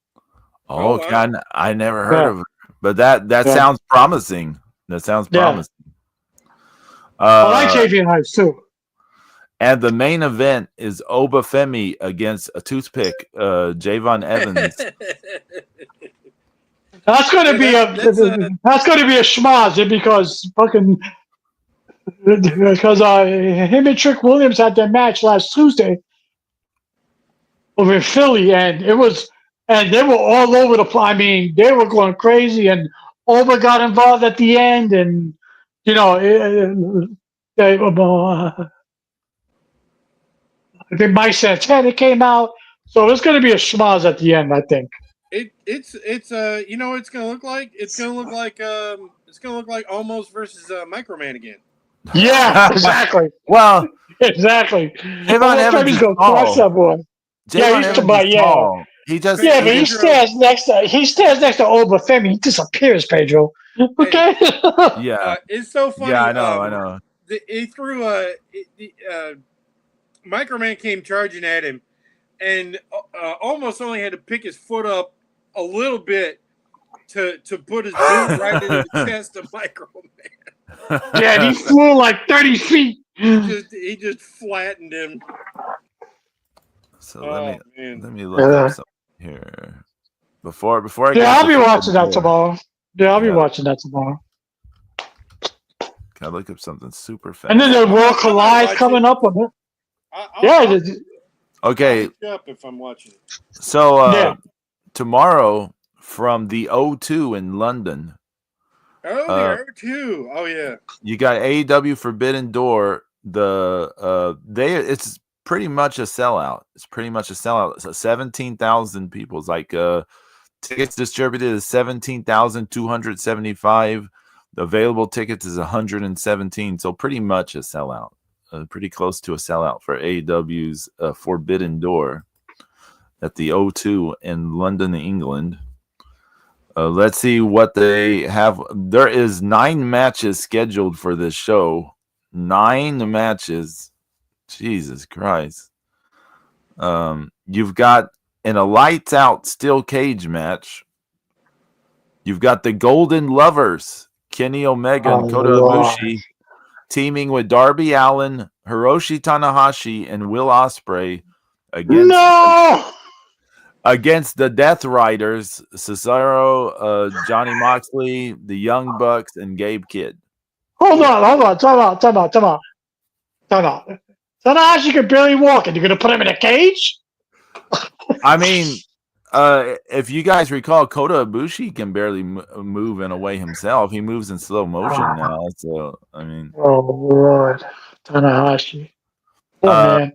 Oh, wow. I never heard of her. But that sounds promising. That sounds promising. I like Tavian Heights too. And the main event is Oba Femi against a toothpick, Javon Evans. That's going to be a schmaz because him and Trick Williams had their match last Tuesday over in Philly, and they were all over the place. I mean, they were going crazy, and Oba got involved at the end, and I think Mike Santana came out, so it's going to be a schmaz at the end. I think it's you know what it's going to look like. It's going to look like Almost versus Microman again. Yeah, exactly. Well, exactly. Javon Evans is going to crush that boy. But he stands next to Oba Femi. He disappears, Pedro. Okay. It's so funny. Yeah, I know. He threw Microman came charging at him, and almost only had to pick his foot up a little bit to put his boot right into the chest of Microman. Yeah, he flew like 30 feet. He just flattened him. So let me look up something here before I. Yeah, I'll be watching that tomorrow. I'll be watching that tomorrow. Can I look up something super fast? And then the World Collide coming up on it. Okay. Up if I'm watching. So tomorrow from the O2 in London. Oh, the O2. Oh yeah. You got AEW Forbidden Door. It's pretty much a sellout. It's 17,000 people. It's like tickets distributed is 17,275. The available tickets is 117. So pretty much a sellout. Pretty close to a sellout for AEW's Forbidden Door at the O2 in London, England. Let's see what they have. There is 9 matches scheduled for this show. 9 matches. Jesus Christ. You've got in a lights out steel cage match. You've got the Golden Lovers, Kenny Omega and Kota Ibushi, teaming with Darby Allin, Hiroshi Tanahashi, and Will Ospreay against the Death Riders, Cesaro, Johnny Moxley, the Young Bucks, and Gabe Kidd. Hold on. Time out. Tanahashi can barely walk, and you're going to put him in a cage? I mean, if you guys recall, Kota Ibushi can barely move in a way himself. He moves in slow motion now. So, I mean. Oh, Lord. Tanahashi. Man.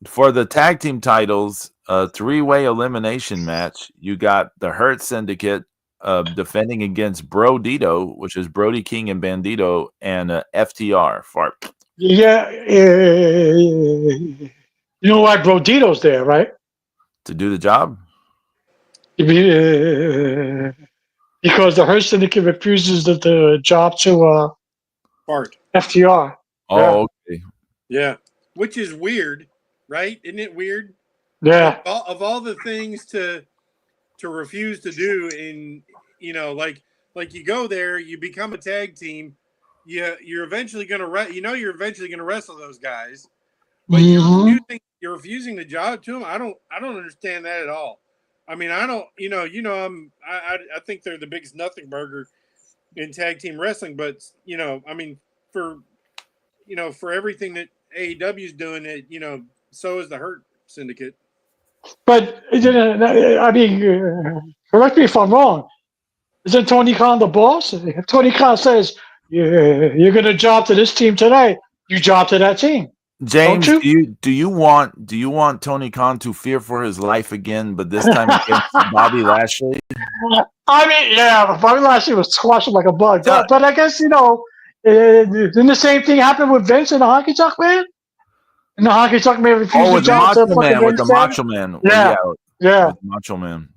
For the tag team titles, a 3-way elimination match, you got the Hurt Syndicate defending against Brodito, which is Brody King and Bandito, and FTR. Yeah. You know why Brodito's there, right? To do the job? Because the Hearst Syndicate refuses the job to Bart. FTR. Oh, okay. Yeah, which is weird, right? Isn't it weird? Yeah. Of all the things to refuse to do, in like you go there, you become a tag team, you're eventually gonna you're eventually gonna wrestle those guys, but Mm-hmm. you're refusing the job to them. I don't understand that at all. I mean, I don't I think they're the biggest nothing burger in tag team wrestling, but I mean for for everything that AEW is doing, so is the Hurt Syndicate. But I mean, correct me if I'm wrong. Isn't Tony Khan the boss? If Tony Khan says, "Yeah, you're going to job to this team today," you job to that team, don't James, you? do you want Tony Khan to fear for his life again, but this time against Bobby Lashley? I mean, yeah, Bobby Lashley was squashing like a bug, So- but I guess didn't the same thing happen with Vince and the Honky Tonk Man? And the Honky Tonk Man refused Oh, to with the job to Macho fucking Man, with the Vince Said? Macho Man. Well, Yeah, yeah. with the Macho Man.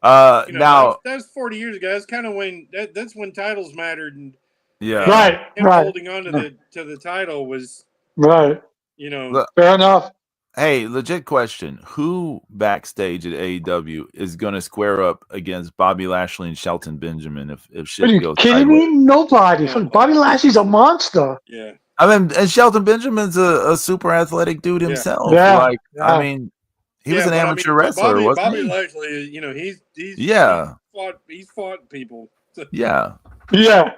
That Now, was 40 years ago. That's kind of when that's when titles mattered, and yeah. Right, him right, holding on to the title was right. Look, Fair enough. hey, legit question: who backstage at AEW is going to square up against Bobby Lashley and Shelton Benjamin if Are shit you goes kidding sideways? me? Nobody. No. Bobby Lashley's a monster. Yeah. I mean, and Shelton Benjamin's a super athletic dude himself. Yeah, Like, yeah. I mean, he was an amateur wrestler, Bobby wasn't he? Lashley, he's Yeah. he's fought people. So, Yeah, Yeah.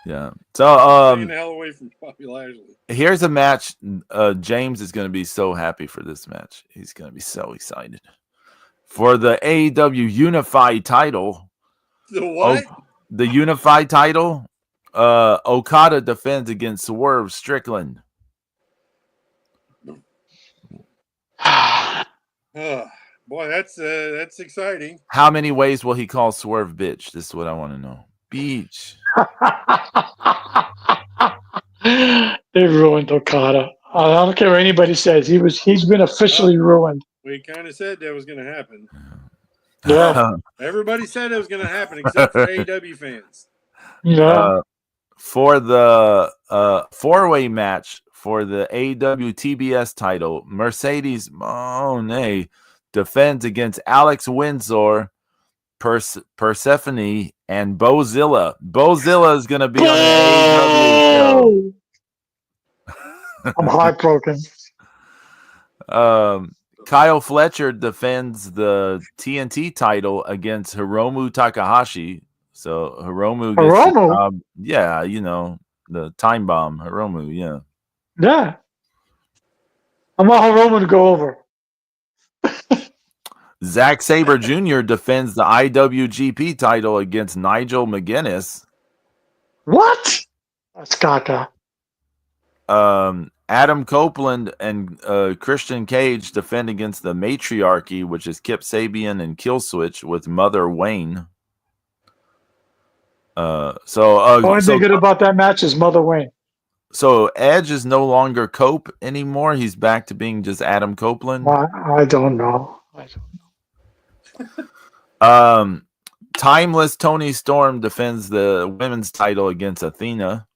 yeah. So, staying the hell away from Bobby Lashley. here's a match. James is going to be so happy for this match. He's going to be so excited for the AEW Unified title. The what? The Unified title. Okada defends against Swerve Strickland. Boy, that's exciting. How many ways will he call Swerve bitch? This is what I want to know. Beach. They ruined Okada. I don't care what anybody says. He's been officially ruined. We kind of said that was going to happen. Yeah. Everybody said it was going to happen except for AEW fans. Yeah. For the four-way match for the AEW TBS title, Mercedes Moné defends against Alex Windsor, Persephone, and Bozilla. Bozilla is going to be on the AEW show. I'm heartbroken. Kyle Fletcher defends the TNT title against Hiromu Takahashi. So Hiromu gets the job. Yeah, the time bomb. Hiromu, yeah. Yeah. I want Hiromu to go over. Zack Sabre Jr. defends the IWGP title against Nigel McGuinness. What? That's caca. Adam Copeland and Christian Cage defend against the Matriarchy, which is Kip Sabian and Killswitch with Mother Wayne. Only thing good about that match is Mother Wayne. So Edge is no longer Cope anymore. He's back to being just Adam Copeland. I don't know. Timeless Tony Storm defends the women's title against Athena.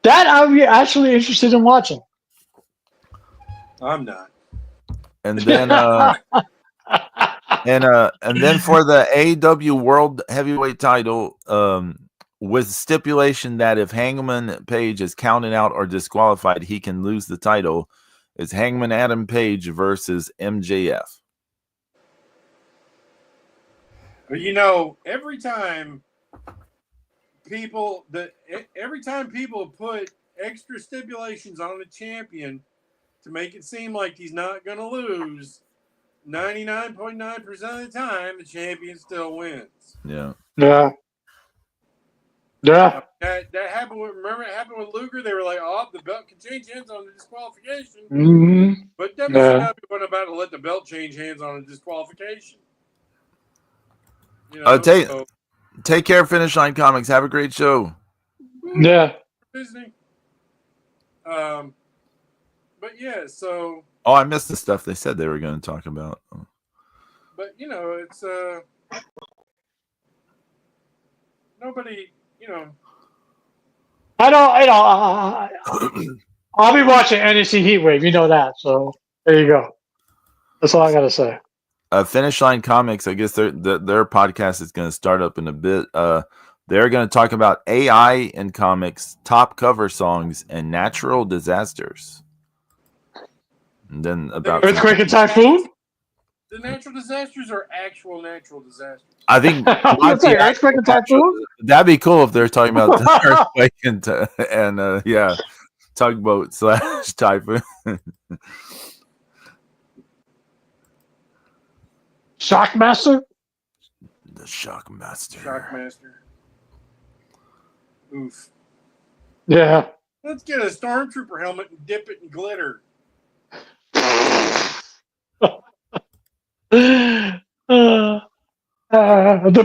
That I'd be actually interested in watching. I'm not. And then and then for the AEW World Heavyweight title, with stipulation that if Hangman Page is counted out or disqualified, he can lose the title. It's Hangman Adam Page versus MJF. Every time people put extra stipulations on the champion to make it seem like he's not going to lose, 99.9% of the time the champion still wins. Yeah. Yeah. Yeah. That happened with, remember it happened with Luger? They were like, oh, the belt can change hands on the disqualification. Mm-hmm. But WCW wasn't about to let the belt change hands on a disqualification. Take care, Finish Line Comics. Have a great show. Yeah. Visiting. But yeah, so. Oh, I missed the stuff they said they were going to talk about. but it's nobody. I don't. I'll be watching NEC Heatwave. You know that. So there you go. That's all I gotta say. Finish Line Comics, I guess their podcast is going to start up in a bit. They're going to talk about AI in comics, top cover songs, and natural disasters. And then about Earthquake and typhoon. The natural disasters are actual natural disasters. I think earthquake and typhoon. That'd be cool if they're talking about the earthquake and yeah, tugboat / typhoon. Shockmaster. The Shockmaster. Shockmaster. Oof. Yeah. Let's get a stormtrooper helmet and dip it in glitter. The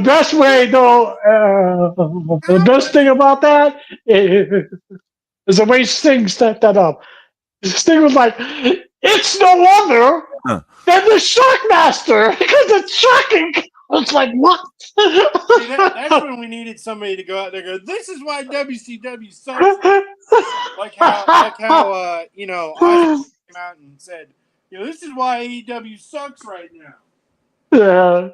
best way, though, the best thing about that is the way Sting set that up. Sting was like, "It's no wonder than the Shockmaster because it's shocking." I was like, "What?" See, that's when we needed somebody to go out there and go, "This is why WCW sucks." like how Oscar came out and said, "This is why AEW sucks right now." Yeah.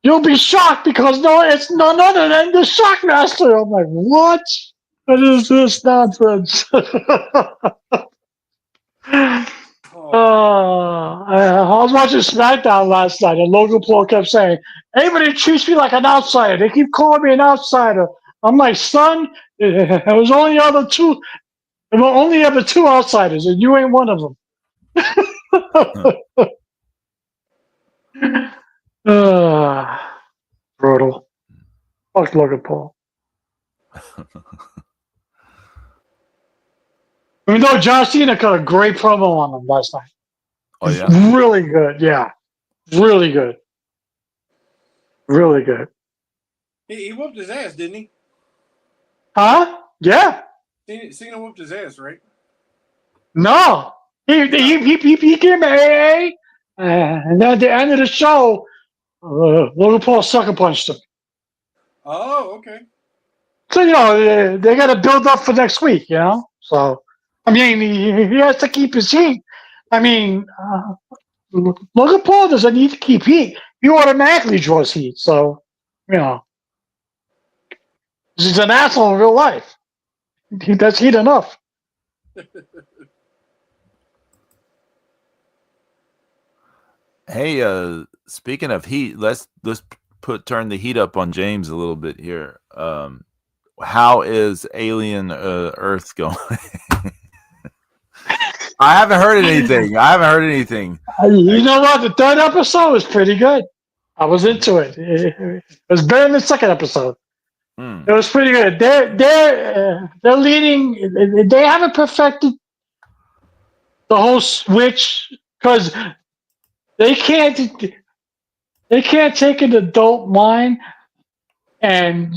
You'll be shocked because it's none other than the Shockmaster. I'm like, what? What is this nonsense? I was watching SmackDown last night, and Logan Paul kept saying, "Everybody treats me like an outsider. They keep calling me an outsider." I'm like, "Son, it was only other two. There were only ever two outsiders, and you ain't one of them." Brutal. Fuck Logan Paul. Even though John Cena cut a great promo on him last night. Oh yeah, really good. Yeah, really good. Really good. He whooped his ass, didn't he? Huh? Yeah. Cena whooped his ass, right? No. He came AA, and then at the end of the show, Logan Paul sucker punched him. Oh, okay. So they got to build up for next week, So I mean, he has to keep his heat. I mean, Logan Paul doesn't need to keep heat. He automatically draws heat. So he's an asshole in real life. That's heat enough. Hey, speaking of heat, let's turn the heat up on James a little bit here. How is Alien Earth going? I haven't heard anything. You know what? The third episode was pretty good. I was into it. It was better than the second episode. It was pretty good. They're leading. They haven't perfected the whole switch because they can't take an adult mind and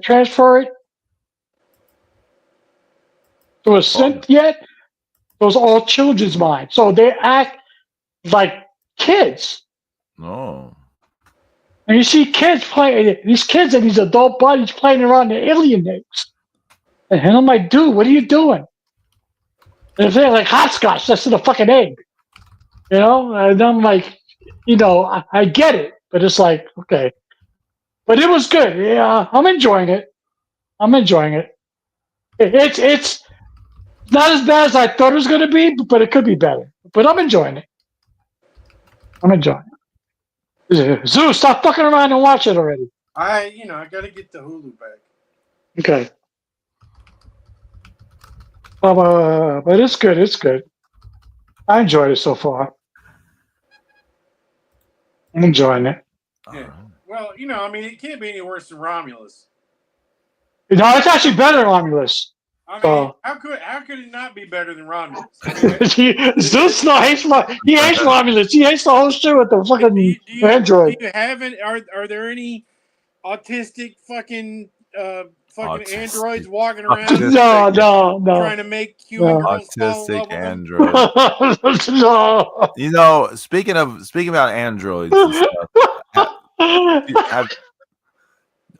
transfer it to a synth yet. Those all children's minds, so they act like kids. Oh. And you see kids playing these kids in these adult bodies playing around the alien eggs. And I'm like, dude, what are you doing? And if they're like hopscotch, that's in a fucking egg. And I'm like, I get it, but it's like, okay. But it was good. Yeah, I'm enjoying it. It's not as bad as I thought it was going to be, but it could be better. But I'm enjoying it. Zeus, stop fucking around and watch it already. I got to get the Hulu back. Okay. But it's good. It's good. I enjoyed it so far. I'm enjoying it. Yeah. Well, it can't be any worse than Romulus. It's actually better than Romulus. I mean, how could it not be better than Romulus? Zeus hates Romulus. He hates the whole shit with the fucking android. Do you have it? Are there any autistic fucking fucking Autistic. androids walking around No. trying to make human No. girls fall in love Autistic with them. android. No. You know, speaking about androids and stuff,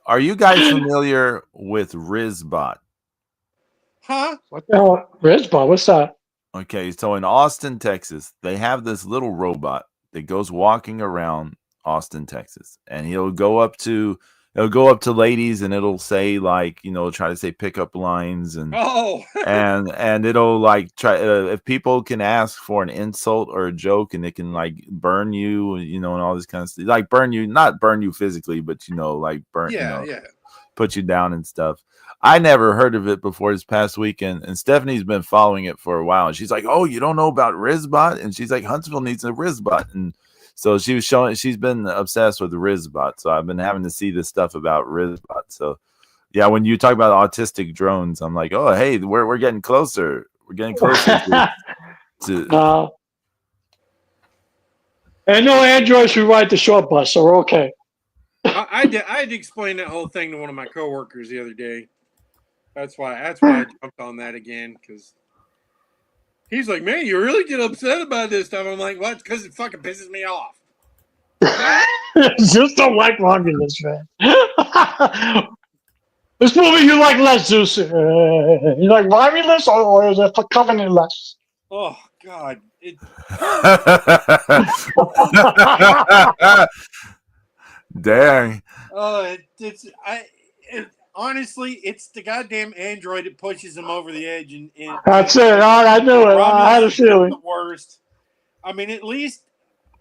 are you guys familiar with Rizbot? Huh? What the hell? Rizbot, what's that? Okay, so in Austin, Texas, they have this little robot that goes walking around Austin, Texas, and he'll go up to ladies and it'll say like, try to say pickup lines Oh, and it'll like try if people can ask for an insult or a joke and it can like burn you, and all this kind of stuff, like burn you, not burn you physically, but like burn, yeah. put you down and stuff. I never heard of it before this past weekend, and Stephanie's been following it for a while, and she's like, "Oh, you don't know about Rizbot?" And she's like, "Huntsville needs a Rizbot," and so she's been obsessed with Rizbot. So I've been having to see this stuff about Rizbot. So yeah, when you talk about autistic drones, I'm like, "Oh, hey, we're getting closer. We're getting closer to No. And no androids who ride the short bus, so we're okay. I had to explain that whole thing to one of my coworkers the other day. That's why I jumped on that again, because he's like, "Man, you really get upset about this stuff." I'm like, "What?" Because it fucking pisses me off. Zeus don't like Romulus, man. This movie you like less, Zeus. You like Romulus or is it for Covenant less? Oh God, Dang. honestly, it's the goddamn android that pushes him over the edge, and That's it. I knew it. I had a Romulus is feeling. the worst. I mean, at least,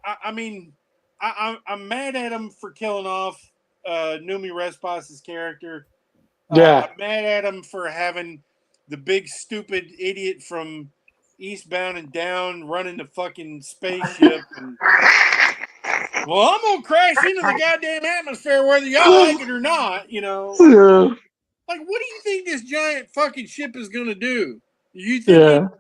I'm mad at him for killing off Numi Respas's character. Yeah. I'm mad at him for having the big stupid idiot from Eastbound and Down running the fucking spaceship. And, well, I'm gonna crash into the goddamn atmosphere whether y'all like it or not. Yeah. Like, what do you think this giant fucking ship is gonna do? You think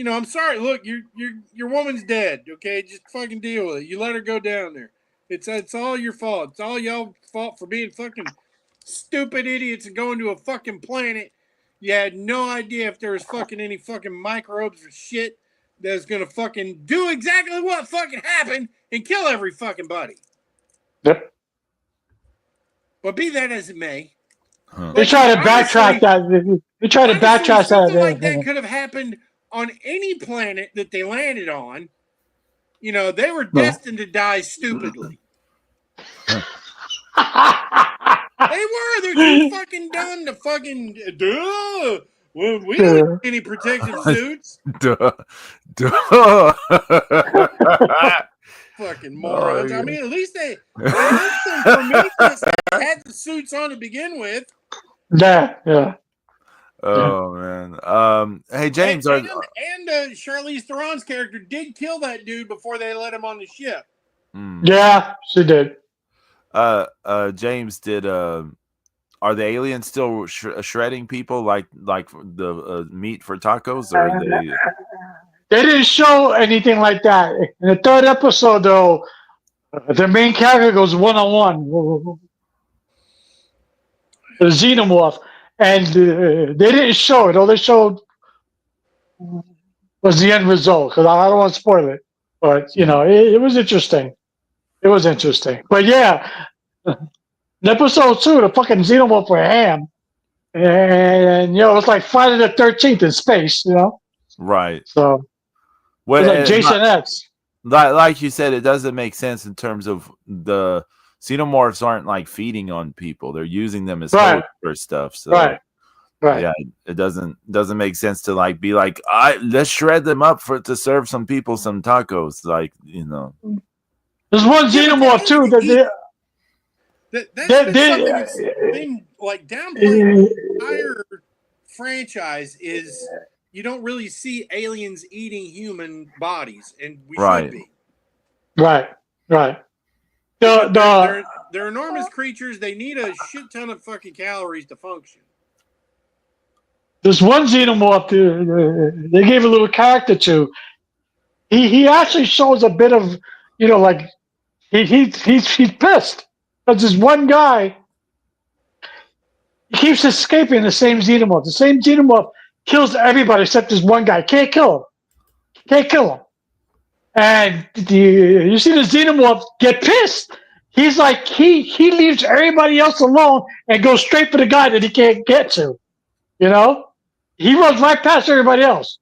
I'm sorry. Look, your woman's dead. Okay, just fucking deal with it. You let her go down there. It's all your fault. It's all y'all fault for being fucking stupid idiots and going to a fucking planet. You had no idea if there was fucking any fucking microbes or shit that's gonna fucking do exactly what fucking happened and kill every fucking buddy. Yep. But be that as it may, They try to backtrack that. They try to backtrack something like that that. could have happened on any planet that they landed on. They were destined to die stupidly. They were. They're too fucking dumb to fucking. Duh. Well, we don't have any protective suits. Duh. Fucking morons. I mean, at least they had some Prometheus had the suits on to begin with. Yeah. Oh man. Hey James, and Charlize Theron's character did kill that dude before they let him on the ship. Yeah, she did. James, did are the aliens still shredding people like the meat for tacos, or are they? They didn't show anything like that. In the third episode, though, the main character goes one-on-one. The xenomorph, and they didn't show it. All they showed was the end result, because I don't want to spoil it. But it was interesting. It was interesting. But yeah, in episode 2, the fucking xenomorph were ham, and it was like Friday the 13th in space. Right. So Well, it was like Jason X. Like you said, it doesn't make sense in terms of the xenomorphs aren't like feeding on people; they're using them as hosts for stuff. So right. Yeah, it doesn't make sense to like be like, let's shred them up to serve some people some tacos. Like There's one xenomorph too that's something that's been like downplayed. The entire franchise is you don't really see aliens eating human bodies, and we should be. Right. They're enormous creatures. They need a shit ton of fucking calories to function. There's one xenomorph they gave a little character to. He actually shows a bit of like he's pissed because this one guy he keeps escaping the same xenomorph. The same xenomorph kills everybody except this one guy. Can't kill him. Can't kill him. And you see the xenomorph get pissed. He's like he leaves everybody else alone and goes straight for the guy that he can't get to. You know, he runs right past everybody else.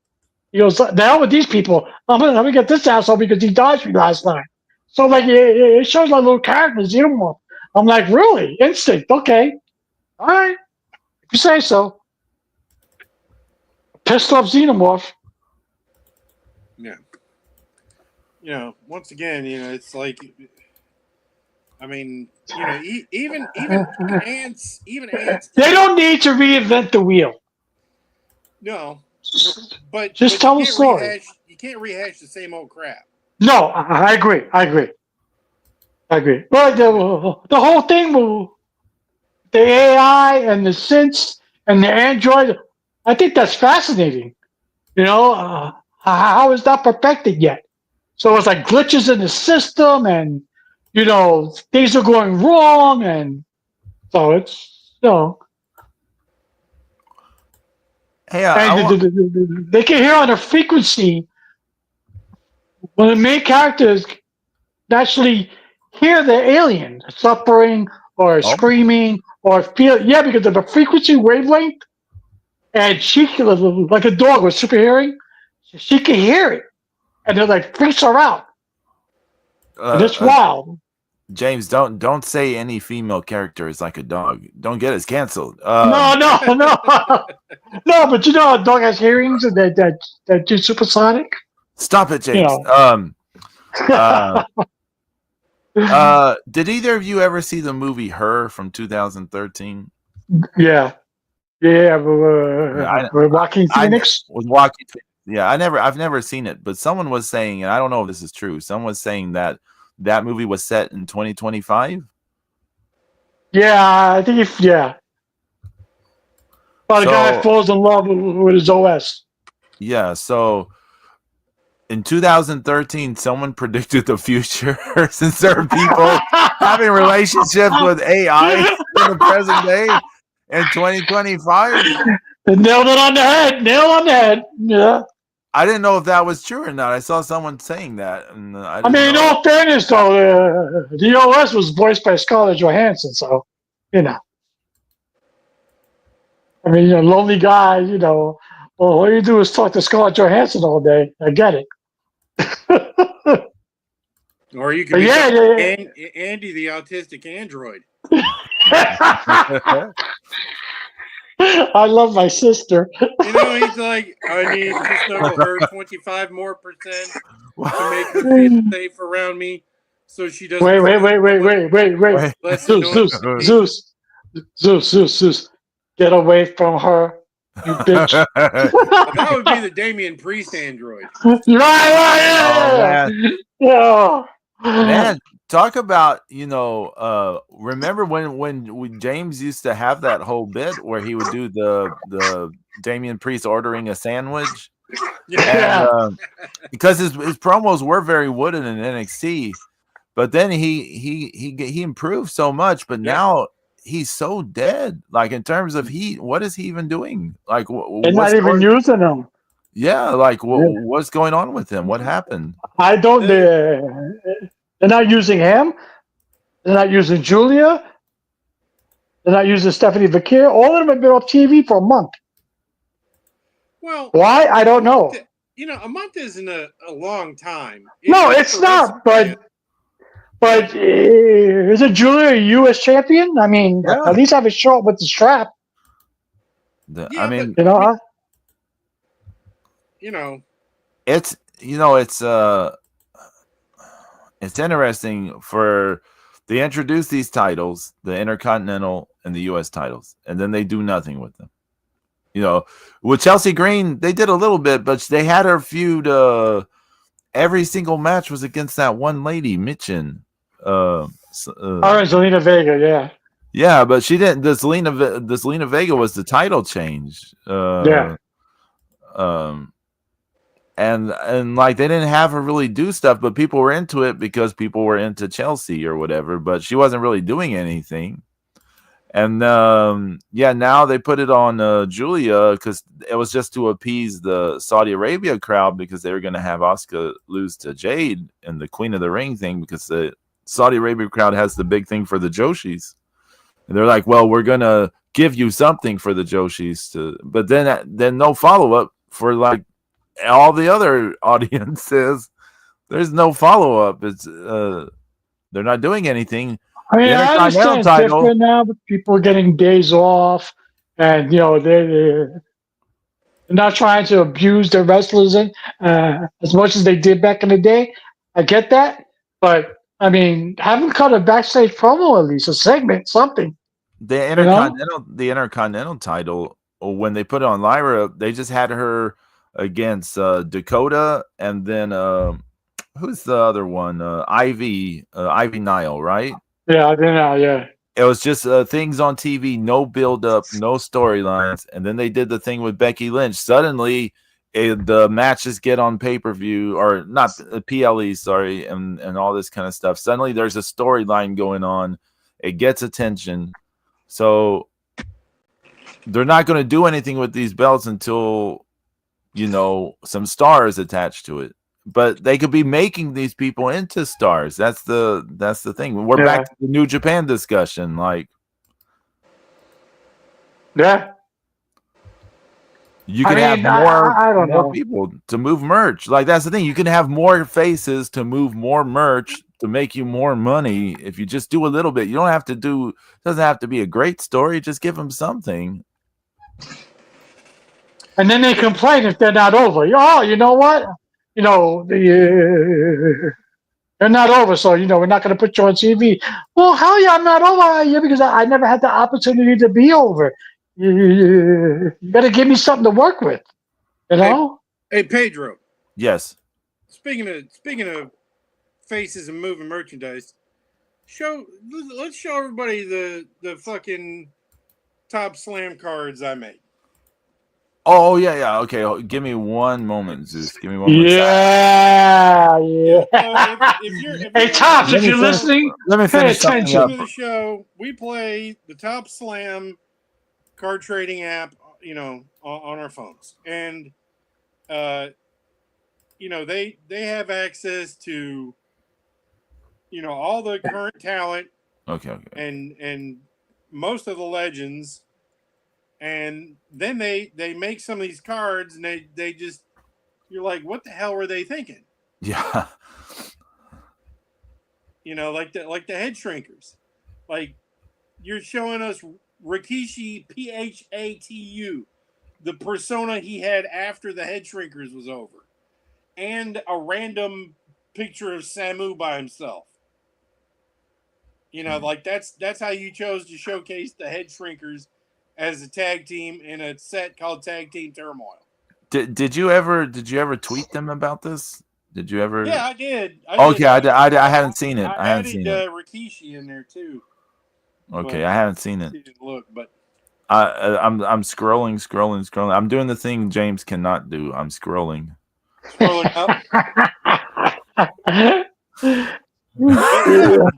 He goes, "The hell with these people! I'm gonna get this asshole because he dodged me last night." So like it shows my little character xenomorph. I'm like, really? Instinct? Okay, all right. If you say so. Pissed off xenomorph. Yeah. Once again, it's like, I mean, even ants, They don't need to reinvent the wheel. No, but Just tell the story. You can't rehash the same old crap. No, I agree. But the whole thing, the AI and the synths and the android, I think that's fascinating. How is that perfected yet? So it's like glitches in the system, and things are going wrong, and so it's Hey, and they can hear on a frequency when the main characters actually hear the alien suffering or screaming or feel, because of the frequency wavelength, and she can, like a dog with super hearing, she can hear it, and it like freaks her out. And it's wild. James, don't say any female character is like a dog. Don't get us canceled. No. No, but a dog has hearings and that do supersonic. Stop it, James. Did either of you ever see the movie Her from 2013? Yeah, with Joaquin Phoenix. With Joaquin. Yeah, I've never seen it, but someone was saying, and I don't know if this is true. Someone was saying that movie was set in 2025. Yeah, I think Well, the guy falls in love with his OS. Yeah, so in 2013, someone predicted the future since there are people having relationships with AI in the present day in 2025. Nailed it on the head. Yeah. I didn't know if that was true or not. I saw someone saying that, and I mean, in all fairness, though, the OS was voiced by Scarlett Johansson, so I mean, lonely guy, well, all you do is talk to Scarlett Johansson all day. I get it. Or you could be Andy, the autistic android. I love my sister. He's like, I need to snuggle her 25% more to make her feel safe around me, so she doesn't. Wait. Zeus. Get away from her, you bitch. That would be the Damian Priest android. Right. Yeah. Man, talk about, remember when James used to have that whole bit where he would do the Damian Priest ordering a sandwich? Yeah. And, because his promos were very wooden in NXT, but then he improved so much, but now he's so dead. Like, in terms of what is he even doing? Like, they're not even using him. Yeah, like what's going on with him? What happened? I don't. They're not using him. They're not using Julia. They're not using Stephanie Vakir. All of them have been off TV for a month. Well, why? I don't know. A month isn't a long time. No, it's not. But isn't Julia a U.S. champion? I mean, at least have a show up with the strap. I mean, it's interesting for they introduce these titles, the Intercontinental and the U.S. titles, and then they do nothing with them. With Chelsea Green, they did a little bit, but they had her feud. Every single match was against that one lady, Mitchin. Zelina Vega, yeah. Yeah, but she didn't. The Zelina Vega was the title change. And like they didn't have her really do stuff, but people were into it because people were into Chelsea or whatever. But she wasn't really doing anything. And now they put it on Julia because it was just to appease the Saudi Arabia crowd because they were going to have Asuka lose to Jade in the Queen of the Ring thing because the Saudi Arabia crowd has the big thing for the Joshis. And they're like, well, we're going to give you something for the Joshis. But then no follow-up for like all the other audiences. There's no follow-up. It's they're not doing anything. I mean, The I Intercontinental understand it's title. different now, but people are getting days off, and they're not trying to abuse their wrestlers as much as they did back in the day. I get that, but I mean, have them cut a backstage promo at least, a segment, something. The You know? Intercontinental title, when they put it on Lyra, they just had her against Dakota, and then who's the other one? Ivy Nile, right? Yeah, I don't know. Yeah, It was just things on TV, no build up, no storylines, and then they did the thing with Becky Lynch. Suddenly, the matches get on pay per view or not PLE, sorry, and all this kind of stuff. Suddenly, there's a storyline going on. It gets attention. So they're not going to do anything with these belts until some stars attached to it. But they could be making these people into stars. That's the thing. We're back to the New Japan discussion. Like, yeah. you can have more, I don't more know. people to move merch. Like, that's the thing. You can have more faces to move more merch to make you more money if you just do a little bit. You don't have to do. It doesn't have to be a great story. Just give them something. And then they complain if they're not over. Oh, you know what? They're not over, so we're not going to put you on TV. Well, hell yeah, I'm not over here because I never had the opportunity to be over. You got to give me something to work with, you know. Hey Pedro. Yes. Speaking of faces and moving merchandise, let's show everybody the fucking Top Slam cards I made. Oh yeah. Okay, give me one moment, Zeus. Give me one moment. Yeah. Hey, Tops, if you're listening, let me finish pay attention. After the show, we play the Top Slam card trading app, on our phones, and they have access to all the current talent. Okay. And most of the legends. And then they make some of these cards, and they just, you're like, what the hell were they thinking? Yeah. Like the head shrinkers. Like, you're showing us Rikishi Phatu, the persona he had after the head shrinkers was over, and a random picture of Samu by himself. Like that's how you chose to showcase the head shrinkers as a tag team in a set called Tag Team Turmoil. Did you ever tweet them about this? Did you ever? Yeah, I did. I hadn't seen it. I hadn't seen it. Rikishi in there too. Okay, I haven't seen it. Look, but I'm scrolling. I'm doing the thing James cannot do. I'm scrolling. Scrolling up.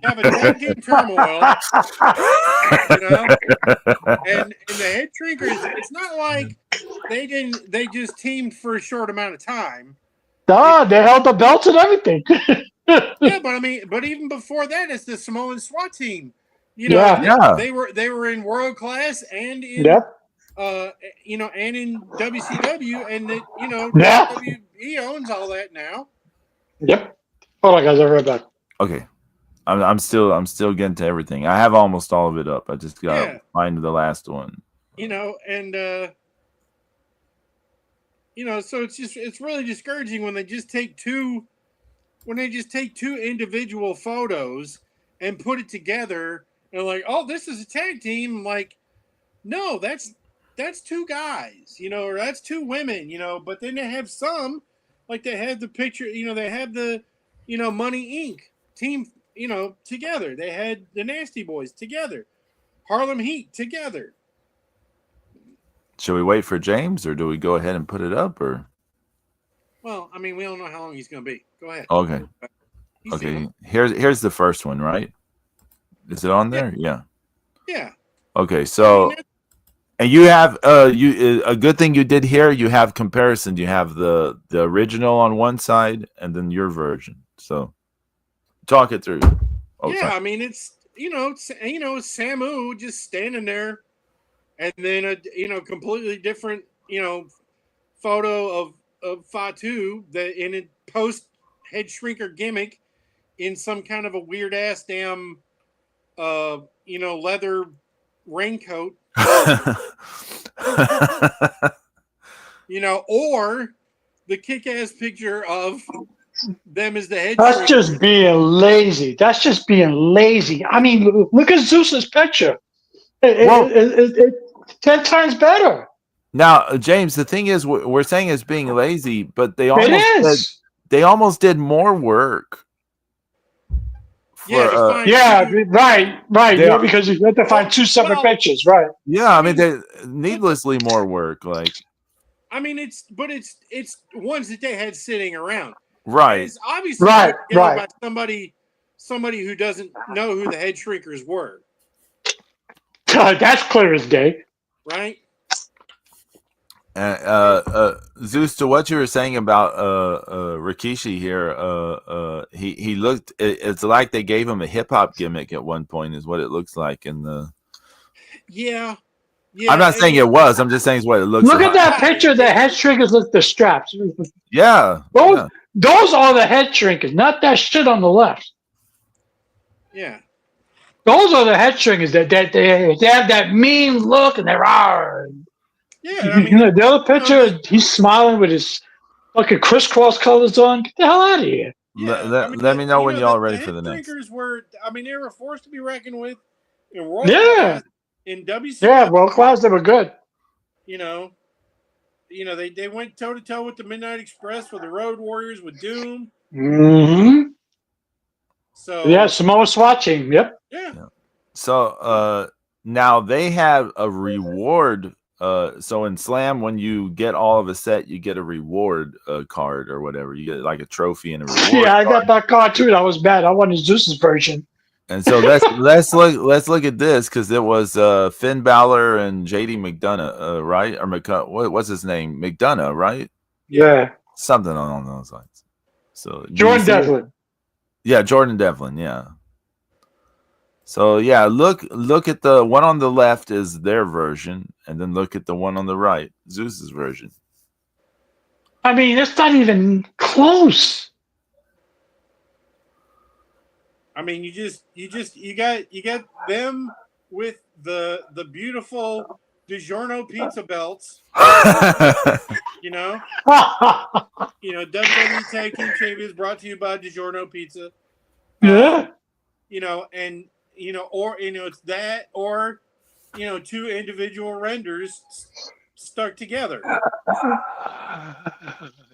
Have a tag team turmoil, and the head shrinkers. It's not like they just teamed for a short amount of time. Duh, they held the belts and everything. Yeah, but even before that, it's the Samoan SWAT team. They were in World Class and in and in WCW, and WWE owns all that now. Yep. Hold on, guys, I'll be right back. Okay, I'm still getting to everything. I have almost all of it up. I just got to find the last one. So it's really discouraging when they just take two individual photos and put it together and like, oh, this is a tag team. I'm like, no, that's two guys, or that's two women, but then they have some, like they have the picture, they have the, Money Inc. team, together. They had the Nasty Boys together, Harlem Heat together. Should we wait for James, or do we go ahead and put it up, or? Well, we don't know how long he's going to be. Go ahead. Okay. Okay. Here's the first one, right? Is it on there? Yeah. Yeah. Okay, so and you have a good thing you did here. You have comparison. You have the original on one side and then your version. So talk it through. Oh, yeah, sorry. I mean it's Samu just standing there, and then a completely different photo of Fatu that in a post head shrinker gimmick in some kind of a weird ass damn leather raincoat, or the kick ass picture of them as the head That's shrinker. just being lazy. That's just being lazy. I mean, look at Zeus's picture. Well, It's 10 times better. now, James, the thing is, we're saying it's being lazy, but It is. they almost did more work Yeah, for to find Yeah, right. they Yeah, are, because you have to find two separate well, pictures, right? yeah. I mean, mean, they needlessly more work. Like I mean, it's ones that they had sitting around, and right, it's obviously Right, put together right. by somebody who doesn't know who the head shrinkers were, That's clear as day. right? and Zeus, to what you were saying about Rikishi here, he looked. It's like they gave him a hip hop gimmick at one point, is what it looks like in the. Yeah, I'm yeah. not saying it was. I'm just saying it's what it looks Look at like. that Right, picture. The yeah, head shrinkers look the straps. Yeah, Those yeah. those are the head shrinkers, not that shit on the left. yeah. Those are the head shrinkers they have that mean look and they're Yeah, I mean, the other the picture, he's smiling with his fucking crisscross colors on. Get the hell out of here. yeah, I mean, Let me know when y'all are the ready head for the next. shrinkers were. I mean, they were a force to be reckoned with in world Yeah. class in Yeah, WCW. world class, they were good. You know, they went toe to toe with the Midnight Express, with the Road Warriors, with Doom. Mm-hmm. Yeah, So Samoa SWAT team. Yep. yeah, Yeah. So now they have a reward. So in Slam, when you get all of a set, you get a reward card or whatever. You get like a trophy and a reward Yeah, I card. got that card too. That was bad. I wanted Zeus's version. And so let's look at this because it was Finn Balor and JD McDonough, right? Or what's his name? McDonough, right? yeah. Yeah. Something along those lines. So do you Jordan see it? Devlin. Yeah, Jordan Devlin, yeah. So yeah, look at the one on the left is their version, and then look at the one on the right, Zeus's version. I mean, it's not even close. I mean, you got them with the beautiful DiGiorno pizza belts. You know, WWE Tag Team Champions brought to you by DiGiorno Pizza. Yeah. And or it's that, or two individual renders stuck together.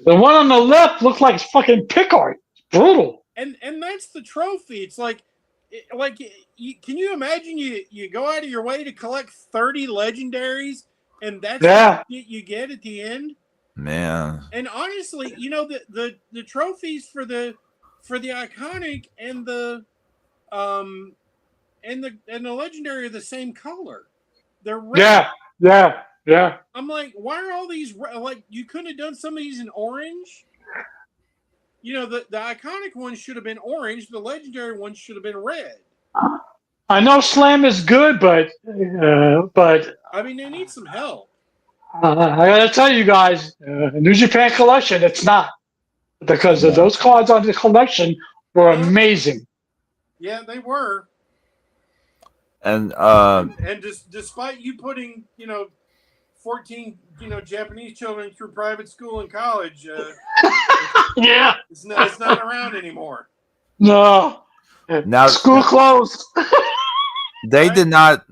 The one on the left looked like fucking pick art. Brutal. And that's the trophy. It's like can you imagine you go out of your way to collect 30 legendaries, and that's Yeah. what you get at the end? Man. And honestly, the trophies for the iconic and the legendary are the same color. They're red. Yeah. I'm like, why are all these like? You couldn't have done some of these in orange. The iconic one should have been orange. The legendary one should have been red. I know Slam is good, but I mean, they need some help. I gotta tell you guys, New Japan Collection, it's not because of those cards on the collection were amazing. Yeah, they were. And despite you putting 14 Japanese children through private school and college, Yeah. it's not around anymore. No. now School closed. they did not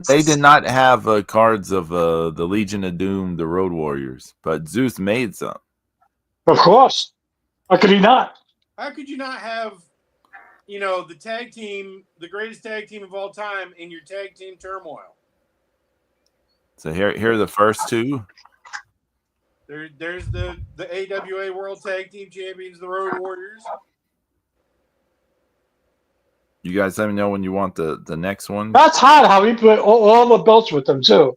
have cards of the Legion of Doom, the Road Warriors, but Zeus made some. Of course. How could he not? How could you not have the tag team, the greatest tag team of all time, in your tag team turmoil? So here are the first two. There's the AWA World Tag Team Champions, the Road Warriors. You guys let me know when you want the next one. That's hot how he put all the belts with them too.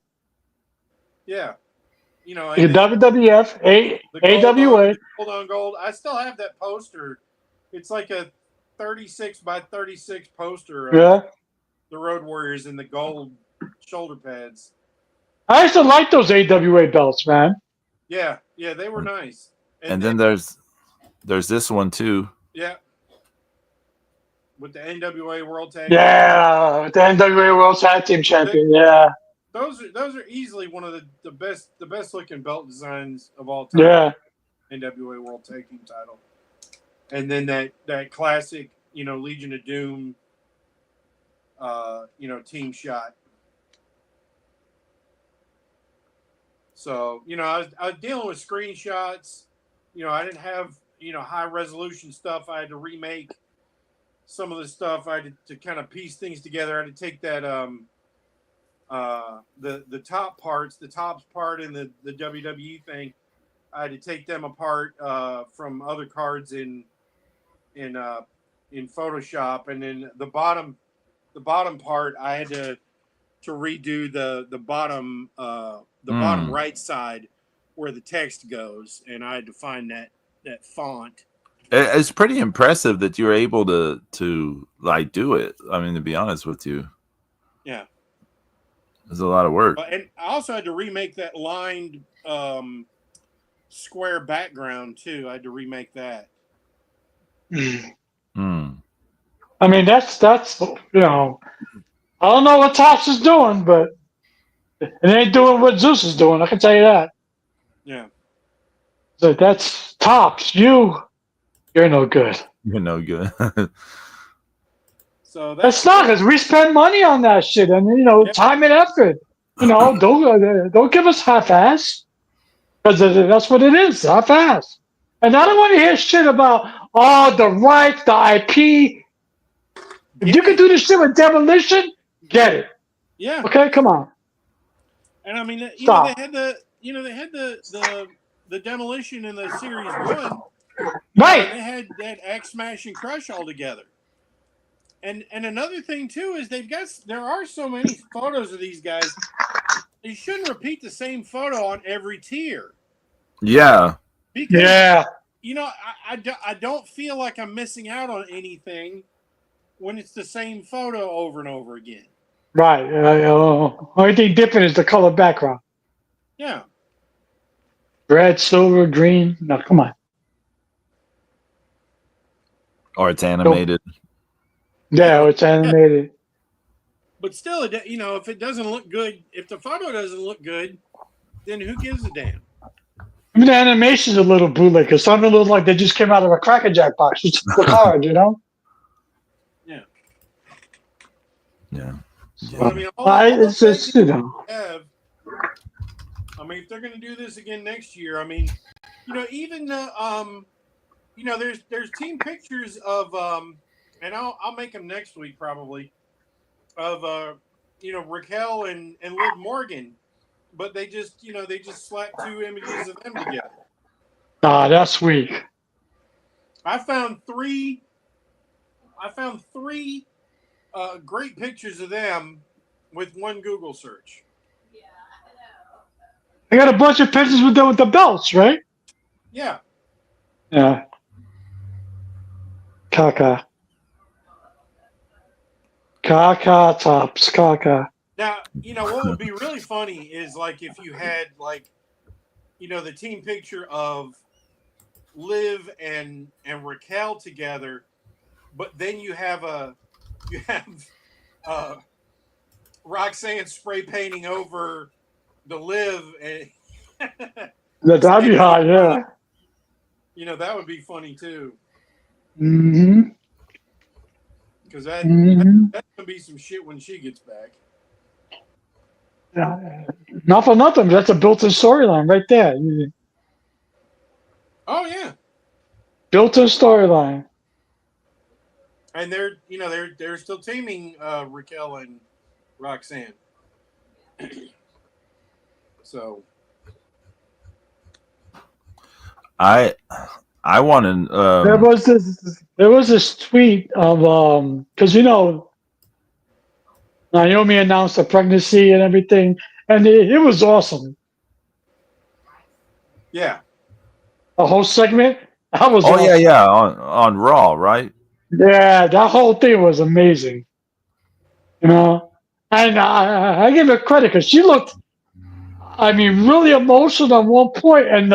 Yeah. The And then WWF, the AWA. gold on gold. I still have that poster. It's like a 36 by 36 poster of Yeah. the Road Warriors in the gold shoulder pads. I used to like those AWA belts, man. Yeah, they were nice. And then there's this one too. Yeah, with the NWA World Tag. Yeah, the NWA World Tag Team Champion. Yeah, those are easily one of the best looking belt designs of all time. Yeah. NWA World Tag Team title, and then that classic, Legion of Doom, team shot. So, I was dealing with screenshots. I didn't have, high resolution stuff. I had to remake some of the stuff. I had to kind of piece things together. I had to take that the top parts, the tops part in the WWE thing. I had to take them apart from other cards in Photoshop, and then the bottom part I had to redo the bottom bottom right side where the text goes, and I had to find that font. It's pretty impressive that you're able to like do it. I mean, to be honest with you, yeah, there's a lot of work. And I also had to remake that lined square background too. I had to remake that. I mean, that's I don't know what Tops is doing, but it ain't doing what Zeus is doing. I can tell you that. Yeah. So that's Tops. You're no good. You're no good. So that's not because we spend money on that shit, and time and effort. Don't give us half-ass, because that's what it is, half-ass. And I don't want to hear shit about the rights, the IP. If you can do this shit with Demolition, get it. Yeah. Okay, come on. And I mean, they Stop. had the Demolition in the Series 1. Right. They had Axe Smash and Crush all together. And another thing too is there are so many photos of these guys. You shouldn't repeat the same photo on every tier. Yeah. Because I don't feel like I'm missing out on anything when it's the same photo over and over again. Right. Only thing different is the color background. Yeah. Red, silver, green. No, come on. Or it's animated. Yeah, it's animated. But still, if it doesn't look good, if the photo doesn't look good, then who gives a damn? I mean, the animation's a little bootleg because some of it looks like they just came out of a Cracker Jack box. It's the card, Yeah. Yeah. So, I mean, it's just, have, I mean, if they're going to do this again next year, I mean, even the, there's team pictures of, and I'll make them next week probably, of, Raquel and Liv Morgan, but they just slapped 2 images of them together. That's weak. I found three great pictures of them with one Google search. Yeah, I got a bunch of pictures with them with the belts, right? Yeah. Yeah. Kaka Tops. Kaka. Now, what would be really funny is like if you had the team picture of Liv and Raquel together, but then you have Roxanne spray painting over the Liv, and that'd be hot, yeah. That would be funny too. Mm-hmm. Because that's gonna be some shit when she gets back. Not for nothing, but that's a built-in storyline right there. Oh yeah, built-in storyline. And they're still teaming Raquel and Roxanne. So I wanted. There was this tweet of because Naomi announced a pregnancy and everything, and it was awesome. Yeah. A whole segment that was Oh yeah, awesome. yeah, on Raw, right? Yeah, that whole thing was amazing. And I give her credit because she looked, I mean, really emotional at one point, and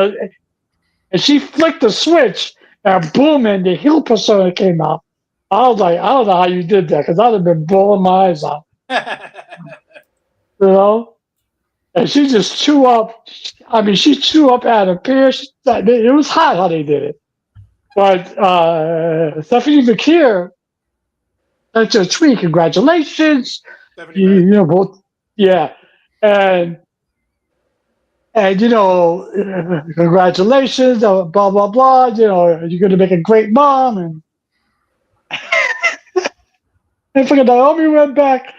she flicked the switch, and boom, and the heel persona came out. I was like, I don't know how you did that because I'd have been bawling my eyes out, you know. And she just chew up. I mean, she chew up Adam Pearce. It was hot how they did it. But Stephanie McKeer, that's a tweet. Congratulations, Stephanie Beth. both, yeah, and congratulations, blah blah blah. You're going to make a great mom, and fucking Naomi went back.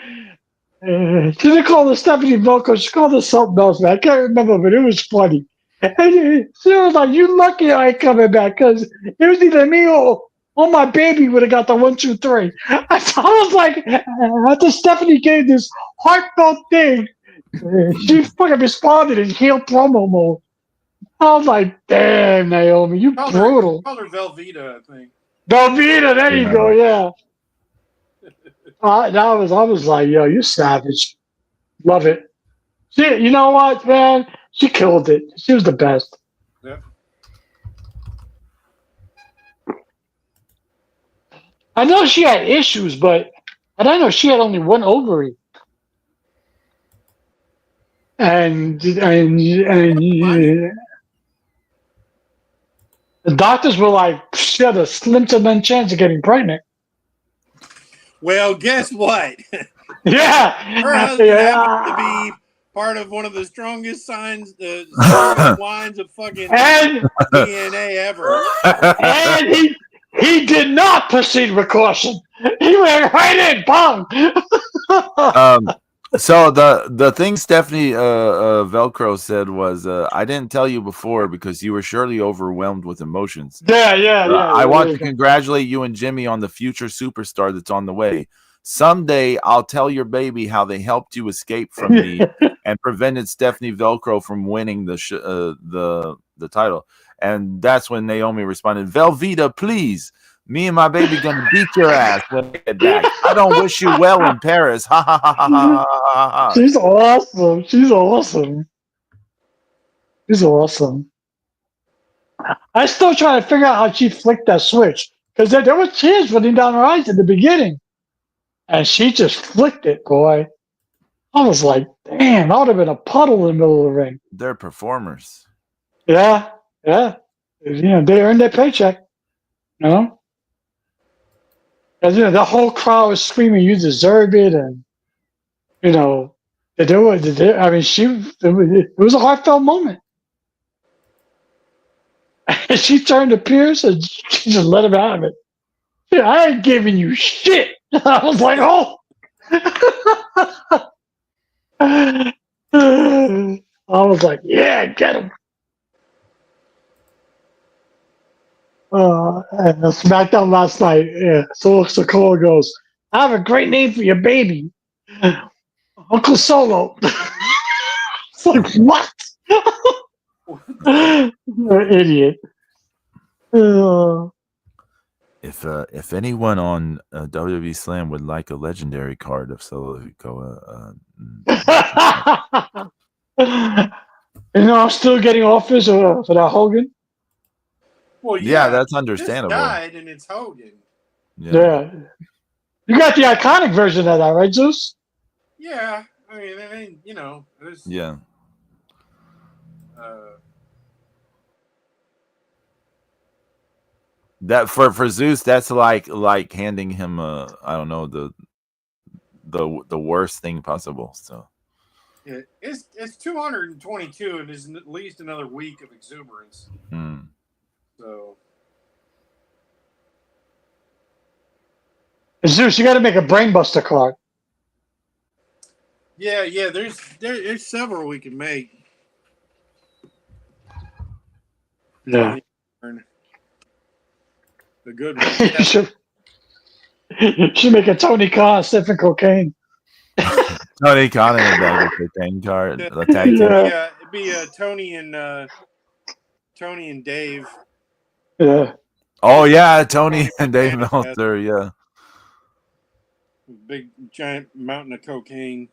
She didn't call her Stephanie Velcro. She called her something else, man. I can't remember, but it was funny. And she was like, "You lucky I ain't coming back, because it was either me or my baby would have got the 1, 2, 3." I was like, after Stephanie gave this heartfelt thing, she fucking responded in heel promo mode. I was like, "Damn, Naomi, you brutal." Called her Velveeta, I think. Velveeta, there you Yeah. go, yeah. I was like, "Yo, you savage." Love it. You know what, man? She killed it. She was the best. Yep. I know she had issues, but I know she had only one ovary. And the doctors were like, she had a slim to none chance of getting pregnant. Well, guess what? Yeah. Her husband happens to be part of one of the strongest strongest lines of fucking DNA ever. And he did not proceed with caution. He went right in, bang. So the thing Stephanie Velcro said was, I didn't tell you before because you were surely overwhelmed with emotions. Yeah. I want to congratulate you and Jimmy on the future superstar that's on the way. Someday I'll tell your baby how they helped you escape from me and prevented Stephanie Velcro from winning the title. And that's when Naomi responded, "Velveeta, please. Me and my baby gonna beat your ass when we get back. I don't wish you well in Paris." Ha ha ha ha ha ha ha. She's awesome. She's awesome. She's awesome. I still trying to figure out how she flicked that switch, because there was tears running down her eyes in the beginning, and she just flicked it, boy. I was like, damn, I would have been a puddle in the middle of the ring. They're performers. Yeah. They earned their paycheck. Because the whole crowd was screaming, "You deserve it," and they do it. I mean, it was a heartfelt moment. And she turned to Pierce and she just let him have it. "Yeah, I ain't giving you shit." I was like, "Oh." I was like, "Yeah, get him." And the SmackDown last night, yeah. So Sokola goes, "I have a great name for your baby, Uncle Solo." It's like, what? Idiot. If anyone on WWE Slam would like a legendary card of Solo Sikoa, I'm still getting offers for that Hogan. Well, yeah, that's This understandable. died and it's Hogan. Yeah. You got the iconic version of that, right, Zeus? Yeah, I mean, there's Yeah. That for Zeus, that's like handing him I don't know, the worst thing possible. So yeah, it's 222 and is at least another week of exuberance. So Zeus, you got to make a brainbuster card. yeah, there's several we can make. Yeah. the good one. You should make a Tony Khan sniffing cocaine. Tony Khan in a bag of cocaine card. Yeah. The tag team. Yeah. It'd be Tony and Dave. Yeah. Oh yeah, Tony and Dave Meltzer. Yeah. Big giant mountain of cocaine.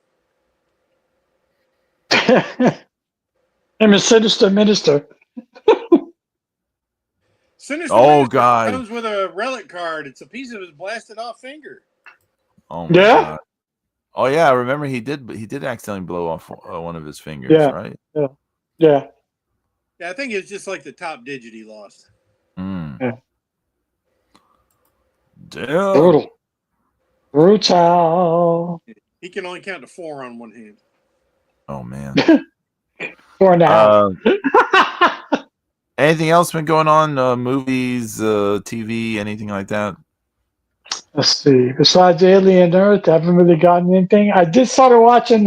I'm a sinister minister. Sinister Oh, Minister God. comes with a relic card. It's a piece of his blasted off finger. Oh my Yeah? God. Oh yeah, I remember he did accidentally blow off one of his fingers, Yeah. right? Yeah. Yeah, I think it's just like the top digit he lost. Mm. Yeah. Damn. Brutal. He can only count to 4 on one hand. Oh man. 4.5. Anything else been going on? Movies, TV, anything like that? Let's see. Besides Alien Earth, I haven't really gotten anything. I did start watching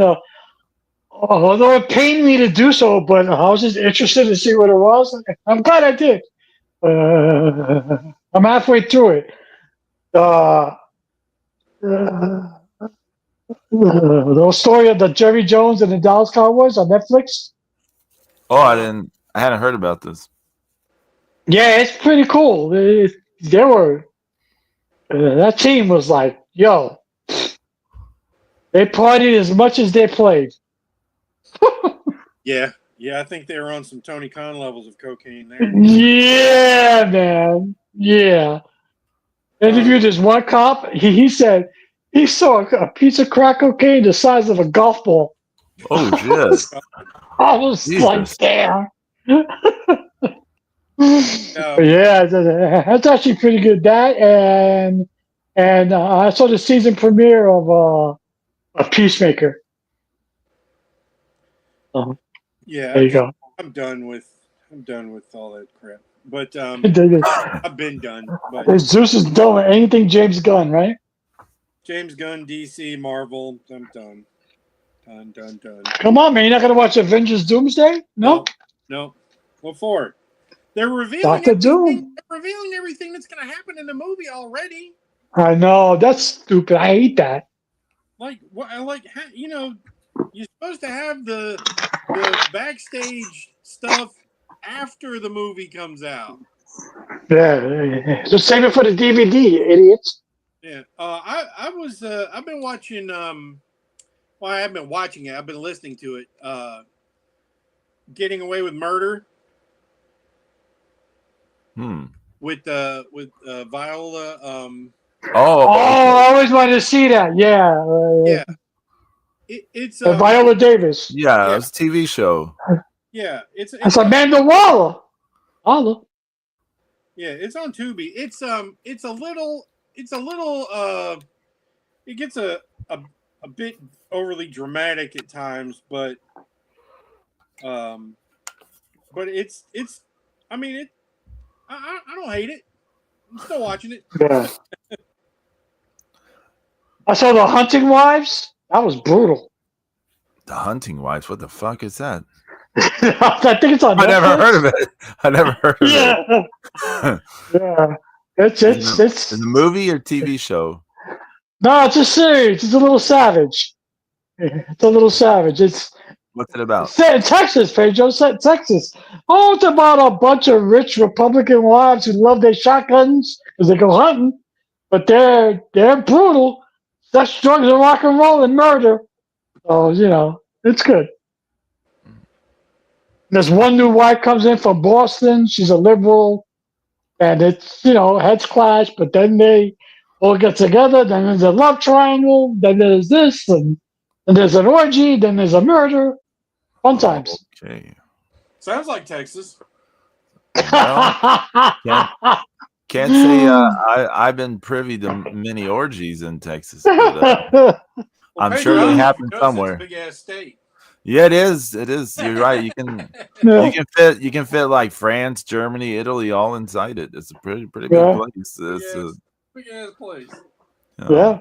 although it pained me to do so, but I was just interested to see what it was. I'm glad I did. I'm halfway through it. The story of the Jerry Jones and the Dallas Cowboys on Netflix. Oh, I hadn't heard about this. Yeah, it's pretty cool. They were that team was like, yo, they partied as much as they played. Yeah, I think they were on some Tony Khan levels of cocaine there. Yeah, man. Yeah. Interviewed this one cop. He said he saw a piece of crack cocaine the size of a golf ball. Oh shit! I was Jesus. like, damn. Yeah, that's actually pretty good. That and I saw the season premiere of Peacemaker. Yeah, There you go. I'm done with all that crap. But I've been done. But Zeus is done with anything James Gunn, right? James Gunn, DC, Marvel, I'm done. Done. Come on, man! You're not gonna watch Avengers Doomsday? Nope. No. What for? They're revealing Dr. Doom. They're revealing everything that's going to happen in the movie already. I know, that's stupid. I hate that. Like what? You know, you're supposed to have the backstage stuff after the movie comes out. Yeah, just save it for the DVD, you idiots. Yeah, I've been watching. Well, I haven't been watching it. I've been listening to it. Getting Away with Murder. With Viola. I always wanted to see that. Yeah. Yeah. It's Viola Davis. Yeah, it's a TV show. Yeah, it's Amanda Waller. Holla. Yeah, it's on Tubi. It's a little it gets a bit overly dramatic at times, but it's I mean it I don't hate it. I'm still watching it. Yeah. I saw The Hunting Wives. That was brutal. The Hunting Wives. What the fuck is that? I think it's on Netflix. I never heard of it. Yeah. Yeah. It's in the movie or TV show? No, it's a series. It's a little savage. It's a little savage. What's it about? Set in Texas, Pedro. Set in Texas. Oh, it's about a bunch of rich Republican wives who love their shotguns because they go hunting, but they're brutal. Sex, drugs, and rock and roll and murder. So it's good. There's one new wife comes in from Boston. She's a liberal, and it's heads clash, but then they all get together. Then there's a love triangle. Then there's this, and there's an orgy. Then there's a murder. Fun times. Okay. Sounds like Texas. Well, can't say I've been privy to many orgies in Texas. But, I'm sure they happen somewhere. It's a big ass state. Yeah, it is. It is. You're right. You can you can fit like France, Germany, Italy all inside it. It's a pretty good place. It's big ass place. Yeah.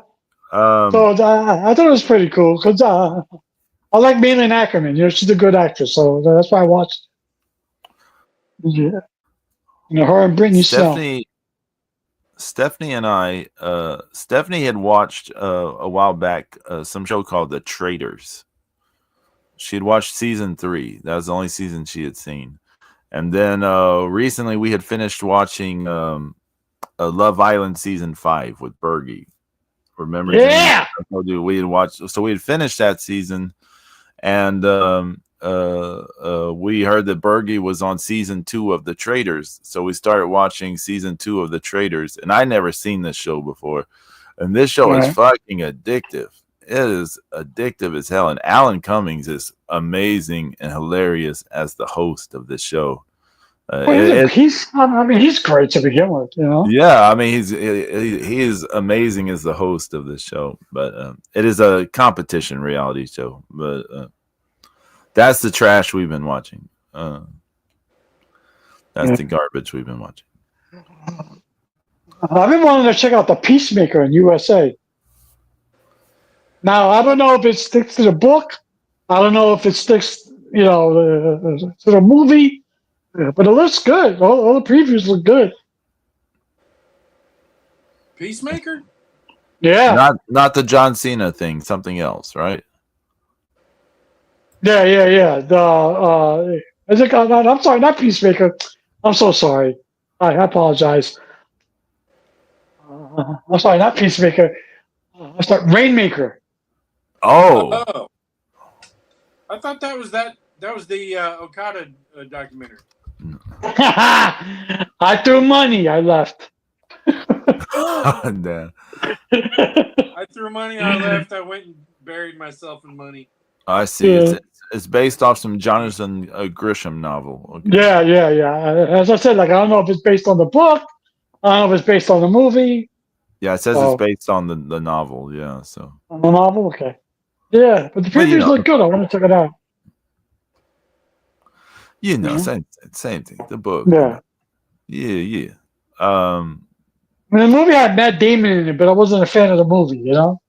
So I thought it was pretty cool because I like Malin Ackerman. She's a good actress, so that's why I watched. Yeah. Her and Brittany Snow. Stephanie and I, Stephanie had watched a while back some show called The Traitors. She had watched season 3. That was the only season she had seen. And then recently we had finished watching Love Island season 5 with Bergie. Remember, Janine? Yeah. I told you we had watched. So we had finished that season, and we heard that Bergie was on season 2 of The Traitors. So we started watching season 2 of The Traitors, and I'd never seen this show before. And this show is fucking addictive. It is addictive as hell. And Alan Cummings is amazing and hilarious as the host of this show. He's great to begin with, you know. Yeah, I mean he is amazing as the host of this show. But it is a competition reality show. But that's the trash we've been watching. That's the garbage we've been watching. I've been wanting to check out The Peacemaker in USA. Now, I don't know if it sticks to the book. I don't know if it sticks, to the movie. But it looks good. All the previews look good. Peacemaker? Yeah. Not the John Cena thing. Something else, right? Yeah. I'm sorry, not Peacemaker. I'm so sorry. I apologize. I'm sorry, not Peacemaker. I'm sorry, Rainmaker. Oh. I thought that was the Okada documentary. I threw money. I left. Damn. I threw money. I left. I went and buried myself in money. I see. Yeah. It's based off some Jonathan Grisham novel. Okay. Yeah. As I said, I don't know if it's based on the book. I don't know if it's based on the movie. Yeah, it says it's based on the novel. Yeah, so on the novel. Okay. Yeah, but the previews look good. I want to check it out. Same thing. The book. Yeah. Yeah. The movie had Matt Damon in it, but I wasn't a fan of the movie, you know?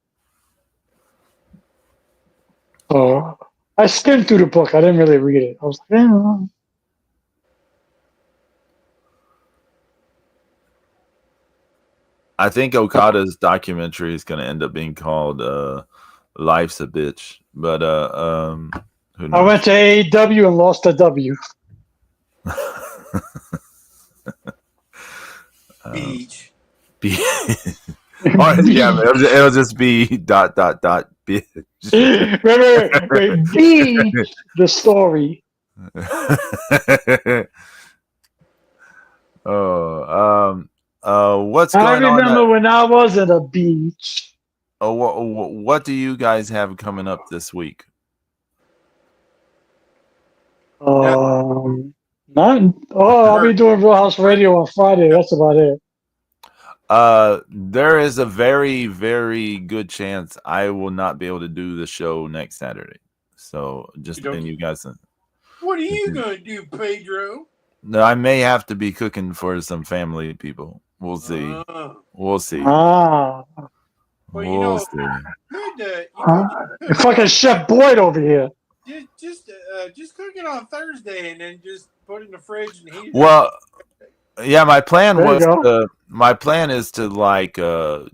So I skimmed through the book. I didn't really read it. I was like, I think Okada's documentary is going to end up being called Life's a Bitch. But who knows? I went to AEW and lost a W. Beach. Yeah, it'll just be ... bitch. Remember, beach, the story. What's going on? I remember when I was at a beach. What do you guys have coming up this week? I'll be doing Real House Radio on Friday. That's about it. There is a very, very good chance I will not be able to do the show next Saturday. So just letting you guys know. What are you gonna do, Pedro? No, I may have to be cooking for some family people. We'll see. We'll see. Well, you fucking Chef Boyd over here. Just cook it on Thursday and then just put it in the fridge and heat it. Well, yeah, my plan is to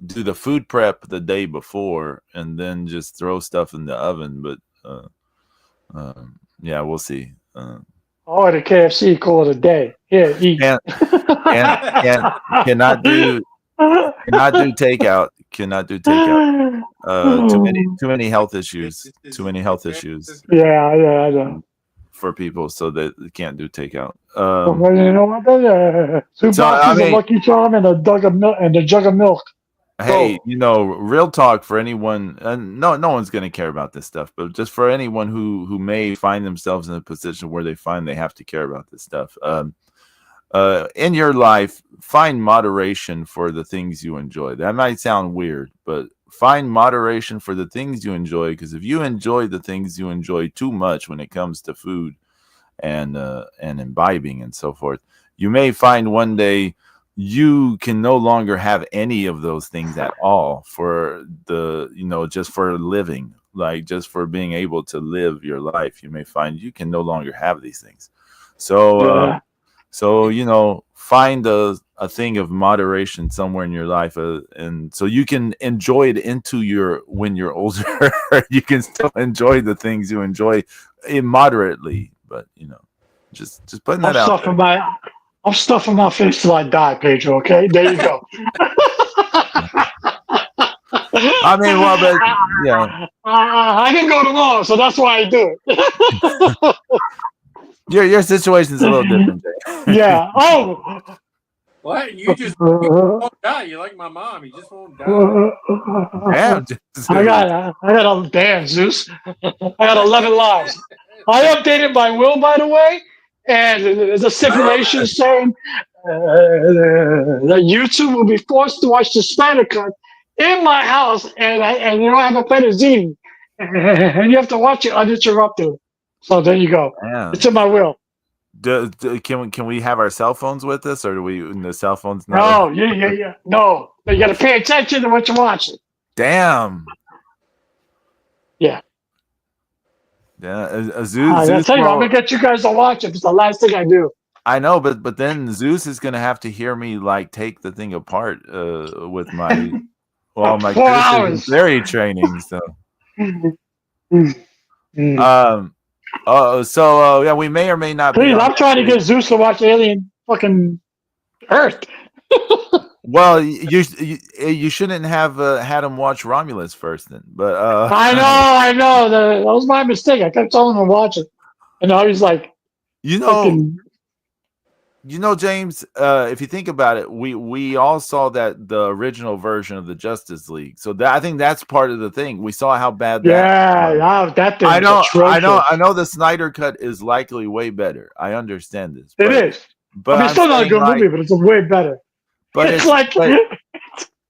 do the food prep the day before and then just throw stuff in the oven. But yeah, we'll see. The KFC, call it a day. Here, eat. Cannot do takeout. Cannot do takeout. Too many health issues. Too many health issues. Yeah, I know. For people, so that they can't do takeout. Well, you know what? Two boxes of Lucky Charm and a jug of milk. Hey, real talk for anyone. No one's going to care about this stuff, but just for anyone who may find themselves in a position where they find they have to care about this stuff. In your life, find moderation for the things you enjoy. That might sound weird, but find moderation for the things you enjoy, because if you enjoy the things you enjoy too much when it comes to food and imbibing and so forth, you may find one day you can no longer have any of those things at all for just for living, like just for being able to live your life. You may find you can no longer have these things. So So find a thing of moderation somewhere in your life, and so you can enjoy it when you're older. You can still enjoy the things you enjoy immoderately, but just putting I'm that out stuffing my face till I die, Pedro. Okay, there you go. there. I mean, well, but yeah, I can go tomorrow, so that's why I do it. your situation's a little different, Jay. Yeah. Oh. What? You won't die. You're like my mom. You just won't die. Damn, I got a damn Zeus. I got 11 lives. I updated my will, by the way, and there's a stipulation saying that YouTube will be forced to watch the Snyder Cut in my house, and you don't have a Petazzini, and you have to watch it uninterrupted. So there you go. Damn. It's in my will. Can we have our cell phones with us, or do we? The cell phones? No, yeah. No, you got to pay attention to what you're watching. Damn. Yeah. Yeah. I tell you, I'm gonna get you guys to watch it. It's the last thing I do. I know, but then Zeus is gonna have to hear me like take the thing apart with my my 4 hours. theory training. So yeah, we may or may not. Please, I'm trying to get Zeus to watch Alien fucking Earth. Well, you shouldn't have had him watch Romulus first, then. But I know. That was my mistake. I kept telling him to watch it, and now he's like, fucking, James. If you think about it, we all saw that the original version of the Justice League. So I think that's part of the thing. We saw how bad that. That thing. I know. The Snyder Cut is likely way better. I understand this. It is. But it's still not a good movie, but it's way better. But it's like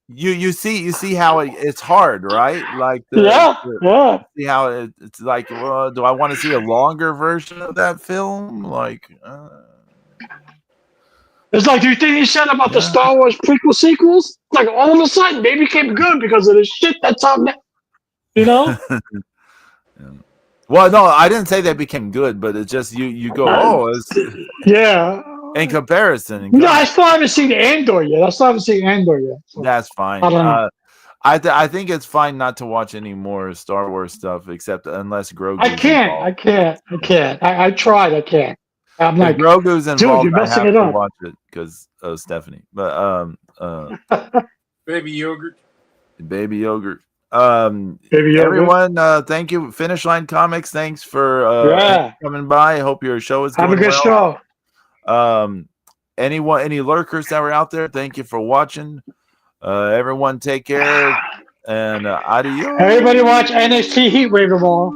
you see how it's hard, right? Like yeah. See how it's like. Well, do I want to see a longer version of that film? Like, it's like, do you think he said about the Star Wars prequel sequels? Like all of a sudden they became good because of the shit that's on there. Yeah. Well, no, I didn't say they became good, but it's just you go, yeah. In comparison. No, I still haven't seen Andor yet. So. That's fine. I think it's fine not to watch any more Star Wars stuff, except unless Grogu's I can't. I tried. I can't. I'm like, Grogu's involved. Dude, you're messing it up. Watch it because of Stephanie. But baby yogurt. Everyone, thank you. Finish Line Comics, thanks for coming by. I hope your show is going have a good show. Any lurkers that were out there, thank you for watching. Everyone take care and adios. Everybody watch NXT Heatwave tomorrow.